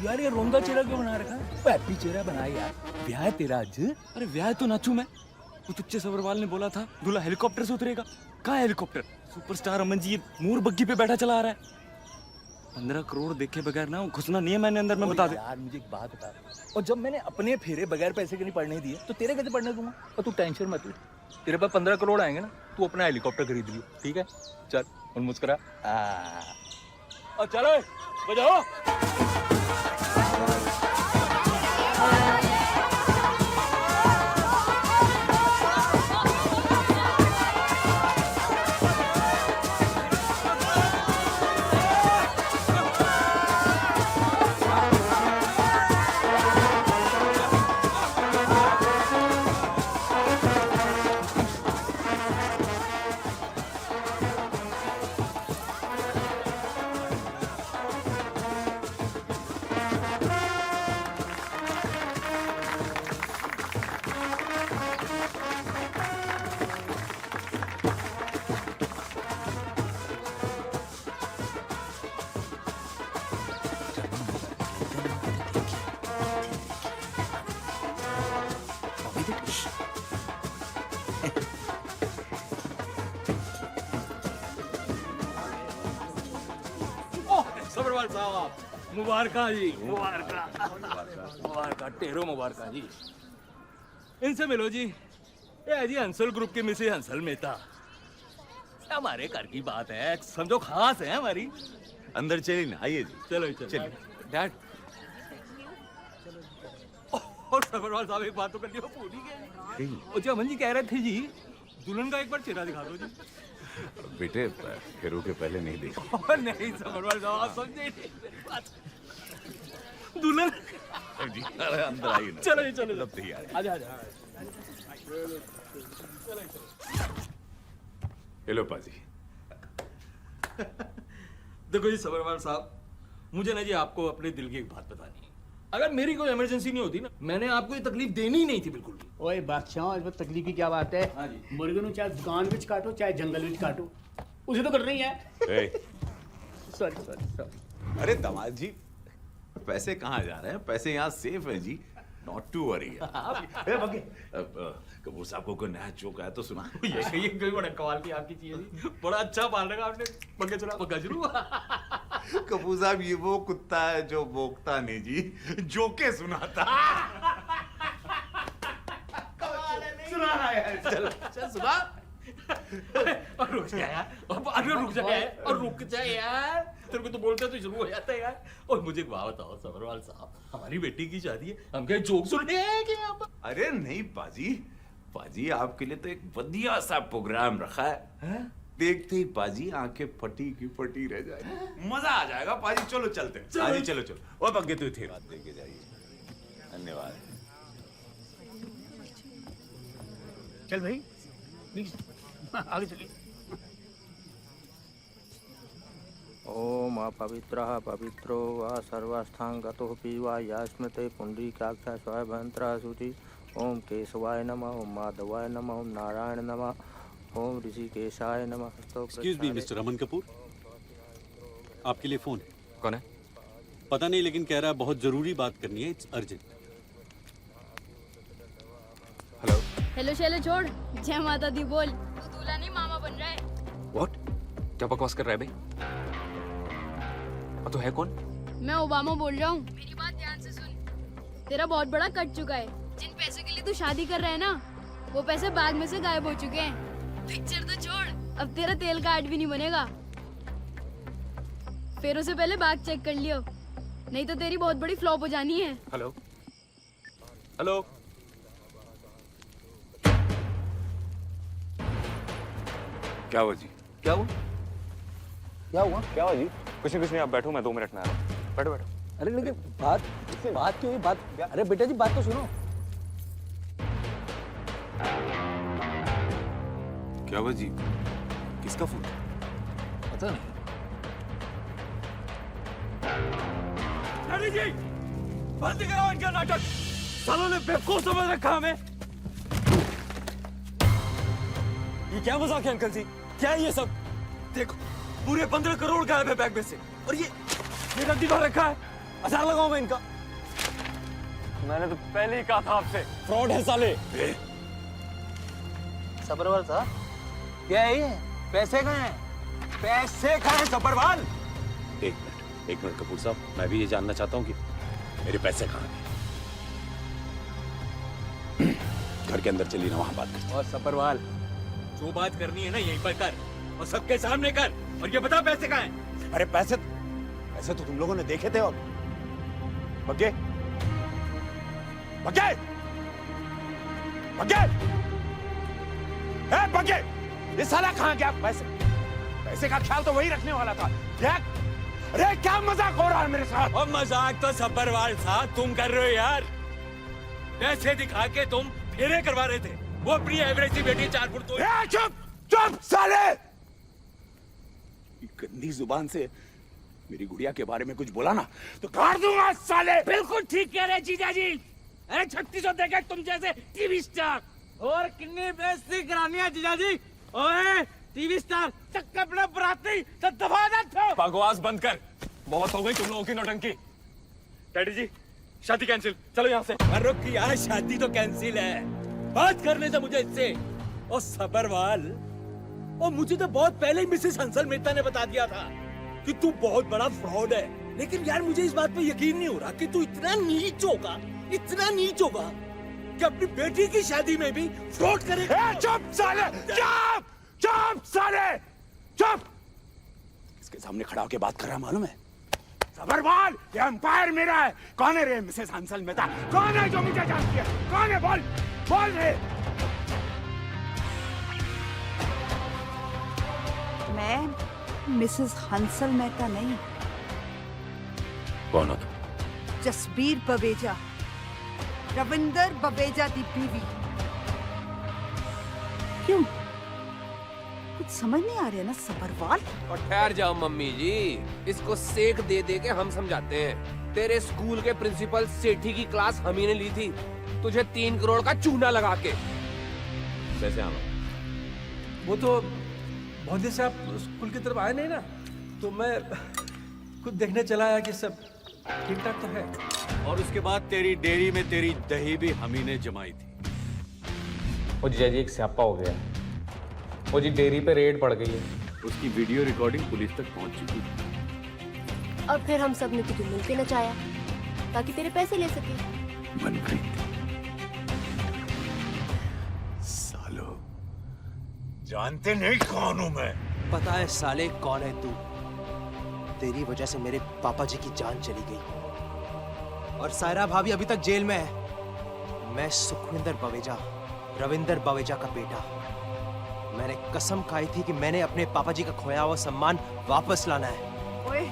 यार ये रोंदा चेहरा क्यों बना रखा है? हैप्पी चेहरा बना यार। ब्याह है तेरा आज? अरे ब्याह तो नाचू मैं। वो तुच्चे सबरवाल ने बोला था दूल्हा हेलीकॉप्टर से उतरेगा। कहाँ है हेलीकॉप्टर? सुपरस्टार अमन जी ये मोर बग्गी पे बैठा चला आ रहा है। 15 करोड़ देखे बगैर ना घुसना नहीं है मैंने अंदर में, बता दे। यार मुझे एक बात बता, और जब मैंने अपने फेरे बगैर पैसे के नहीं पड़ने दिए तो तेरे कैसे पड़ने दूंगा? और तू टेंशन मत ले, तेरे पास 15 करोड़ आएंगे ना, तू अपना हेलीकॉप्टर खरीद लियो, ठीक है? चल और मुस्कुरा। और चलो बजाओ। सबरवाल साहब मुबारका जी, मुबारका मुबारका, टेरो मुबारका जी। इनसे मिलो जी, ये है जी हंसल ग्रुप के मिसेज हंसल मेहता। हमारे घर की बात है, समझो खास है हमारी। अंदर चलिए ना, आइए जी। चलो चलिए। डैड और सबरवाल साहब एक बात तो करनी वो भूल ही गए। और जो अमन जी कह रहे थे जी, दुल्हन का एक बार चेहरा दिखा दो जी। बेटे फेरू के पहले नहीं देखा। नहीं सबरवाल साहब आप समझे नहीं मेरी बात। दुल्हन जी अंदर आइए ना। चलो जी चलो। सब तैयार है। आजा आजा। हेलो पाजी। देखो जी सबरवाल साहब, मुझे ना जी आपको अपने दिल की एक बात बतानी है। अगर मेरी कोई इमरजेंसी नहीं होती ना, मैंने आपको ये तकलीफ देनी ही नहीं थी बिल्कुल भी। ओए बादशाह, इस वक्त तकलीफ की क्या बात है? हाँ जी। मुर्गे नु चाहे दुकान विच काटो चाहे जंगल विच काटो, उसे तो कर रही है। Sorry sorry sorry. अरे दामाद जी, पैसे कहाँ जा रहे हैं? पैसे यहाँ सेफ है जी, नॉट टू वरी। कपूर साहब को कोई नया जोक आया तो सुना। ये कोई बड़ा कमाल की आपकी चीज है जी, बड़ा अच्छा पाल रखा आपने। बग्गे चला गजरू। कपूर साहब ये वो कुत्ता है जो भोंकता नहीं जी, जोके सुनाता। सुना यार, चल चल सुना। और रुक जा यार, और रुक जा यार, और रुक जा यार। तेरे को तो बोलते तो शुरू हो जाता है यार। और मुझे एक बात बताओ सबरवाल साहब, हमारी बेटी की शादी है, हम क्या जोक सुनने आए क्या यहाँ पर? अरे नहीं पाजी, पाजी आपके लिए तो एक बढ़िया सा प्रोग्राम रखा है। देखते ही पाजी आंखें फटी की फटी रह जाए, मजा आ जाएगा। पाजी चलो चलते हैं। पाजी चलो चलो। और बग्गे तू थे बात देके जाइए। धन्यवाद। चल भाई प्लीज आगे चलिए। ओम अपवित्रः पवित्रो वा सर्वस्थांगतोऽपि वा यास्मते पुण्डरीकाक्षा स्वाय भयंतरः शुचि। ओम केशवाय नमः, ओम माधवाय नमः, ओम नारायण नमः, ओम ऋषिकेशाय नमः। Excuse me mister Raman Kapoor, आपके लिए फोन है। कौन है? पता नहीं, लेकिन कह रहा है बहुत जरूरी बात करनी है, it's urgent. Hello hello Shelley छोड़, जय माता दी बोल। तू दूल्हा नहीं मामा बन रहा है। व्हाट? क्या बकवास कर रहा है भाई? तो है कौन? मैं ओबामा बोल रहा हूँ। मेरी बात ध्यान से सुन। तेरा बहुत बड़ा कट चुका है। जिन पैसों के लिए तू शादी कर रहा है ना, वो पैसे बैग में से गायब हो चुके हैं। पिक्चर तो छोड़, अब तेरा तेल का ऐड भी नहीं बनेगा। फेरों से पहले बैग चेक कर लियो, नहीं तो तेरी बहुत बड़ी फ्लॉप हो जानी है। हेलो हेलो, क्या हुआ जी? क्या हुआ? क्या हुआ? क्या हुआ जी? कुछ नहीं, आप बैठो, मैं 2 मिनट में आ रहा हूँ। बैठो बैठो। अरे लेकिन बात क्यों हुई? बात, अरे बेटा जी बात तो सुनो। क्या हुआ जी? किसका फोन? पता नहीं। डैडी जी, बंद कराओ इनका नाटक। सालों ने बेवकूफ समझ रखा हमें। ये क्या मजाक है अंकल जी? क्या है ये सब? देखो, पूरे 15 करोड़ गायब है बैग में से, और ये रद्दी भर रखा है। 1000 लगाऊं मैं इनका? मैंने तो पहले ही कहा था आपसे, फ्रॉड है साले। सब्रवाल साहब, क्या है ये? पैसे कहाँ हैं? पैसे कहाँ हैं सब्रवाल? एक मिनट कपूर साहब, मैं भी ये जानना चाहता हूँ कि मेरे पैसे कहाँ हैं। घर के अंदर चलिए ना, वहां बात करते हैं। और सब्रवाल, जो बात करनी है ना यहीं पर कर, और सबके सामने कर, और ये बता पैसे कहाँ हैं? अरे पैसे तो तुम लोगों ने देखे थे। और बगे बगे बगे बगे, ये साला कहाँ गया? पैसे का ख्याल तो वही रखने वाला था। अरे क्या मजाक हो रहा है मेरे साथ? और मजाक तो सब्बरवाल साहब तुम कर रहे हो यार। पैसे दिखा के तुम फेरे करवा रहे थे। वो अपनी एवरेज सी बेटी 4 फुट तो। चुप साले! गंदी जुबान से मेरी गुड़िया के बारे में कुछ बोला ना तो काट दूंगा साले। बिल्कुल ठीक कह रहे जीजा जी। अरे 3600 देखे तुम जैसे टीवी स्टार। और कितनी बेइज्जती करानी है जीजा जी? ओए टीवी स्टार तक अपना बराती तो दबा दो। बकवास बंद कर, बहुत हो गई तुम लोगों की नौटंकी। डैडी जी, शादी कैंसिल, चलो यहाँ से। रुक यार, शादी तो कैंसिल है, बात करने से मुझे इससे। और सब्रवाल, और मुझे तो बहुत पहले ही मिसेस हंसल मेहता ने बता दिया था कि तू बहुत बड़ा फ्रॉड है। लेकिन यार मुझे इस बात पे यकीन नहीं हो रहा कि तू इतना नीच होगा कि अपनी बेटी की शादी में भी फ्रॉड करेगा। चुप साले! चुप साले! चुप! इसके सामने खड़ा होकर बात कर रहा है, मालूम है? सब्रवाल, ये एम्पायर मेरा है। कौन है रे मिसेस हंसल मेहता? कौन है जो मुझे जानती है? कौन है? बोल रे। मैं मिसेस हंसल मेहता नहीं, कौन हो तुम? जसबीर बवेजा, रविंदर बवेजा की बीवी। क्यों, कुछ समझ नहीं आ रहा ना सब्रवाल? और ठहर जाओ मम्मी जी, इसको सेक दे दे के हम समझाते हैं। तेरे स्कूल के प्रिंसिपल सेठी की क्लास हम ही ने ली थी, तुझे 3 करोड़ का चूना लगा के। कैसे आना? वो तो बहुत दिन से आप स्कूल की तरफ आए नहीं ना, तो मैं खुद देखने चला आया कि सब ठीक ठाक तो है। और उसके बाद तेरी डेयरी में तेरी दही भी हम ही ने जमाई थी। ओ जीजा जी, एक स्यापा हो गया। ओ जी, डेयरी पे रेड पड़ गई है। उसकी वीडियो रिकॉर्डिंग पुलिस तक पहुंच चुकी थी। और फिर हम सब ने तुझे मिलके नचाया ताकि तेरे पैसे ले सके। सालो, जानते नहीं कौन हूं मैं? पता है साले कौन है तू? तेरी वजह से मेरे पापा जी की जान चली गई, और सायरा भाभी अभी तक जेल में है। मैं सुखविंदर बवेजा, रविंदर बवेजा का बेटा। मैंने कसम खाई थी कि मैंने अपने पापा जी का खोया हुआ सम्मान वापस लाना है। ओए,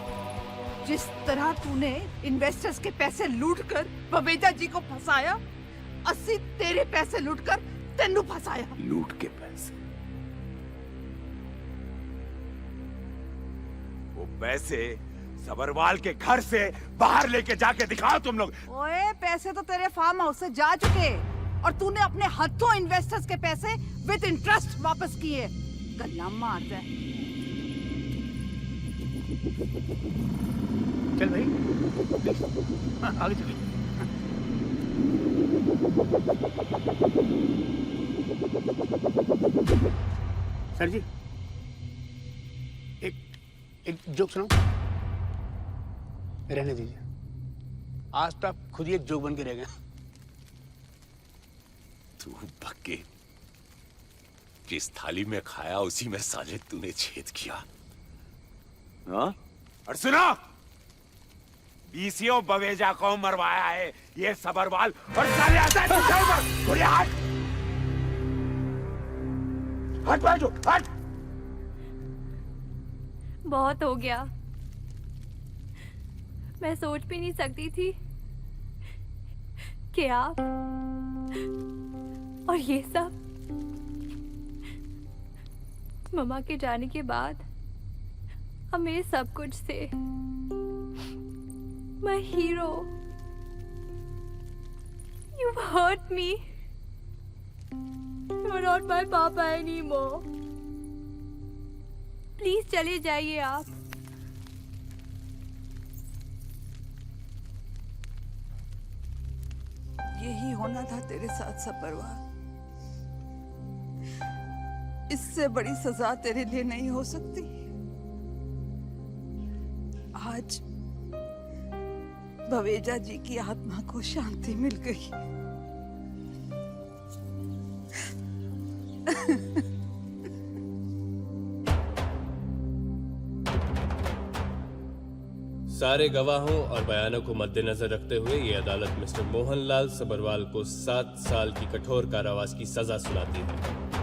जिस तरह तूने इन्वेस्टर्स के पैसे लूटकर बवेजा जी को फंसाया, अस्सी तेरे पैसे लूटकर तेनू फंसाया। लूट के पैसे? वो पैसे सब्रवाल के घर से बाहर लेके जाके दिखाओ तुम लोग। ओए, पैसे तो तेरे फार्म हाउस से जा चुके, और तूने अपने हाथों इन्वेस्टर्स के पैसे विद इंटरेस्ट वापस किए। गल्ला मारता है। चल भाई, हाँ, आगे चल। सर जी, एक जोक सुनाओ। रहने दीजिए, आज तो आप खुद ही एक जोक बन के रह गए। तू बके, जिस थाली में खाया उसी में साले तूने छेद किया। हाँ? और सुनो, बीसीओ बवेजा को मरवाया है ये सबरवाल और साले गुड़िया हट हट बैठो हट। बहुत हो गया। मैं सोच भी नहीं सकती थी कि आप और ये सब मम्मा के जाने के बाद अब मेरे सब कुछ थे। My hero, you've hurt me. You're not my papa anymore. Please चले जाइए आप। यही होना था तेरे साथ सपरवा। इससे बड़ी सजा तेरे लिए नहीं हो सकती। आज भवेजा जी की आत्मा को शांति मिल गई। सारे गवाहों और बयानों को मद्देनजर रखते हुए ये अदालत मिस्टर मोहनलाल सबरवाल को 7 साल की कठोर कारावास की सजा सुनाती है।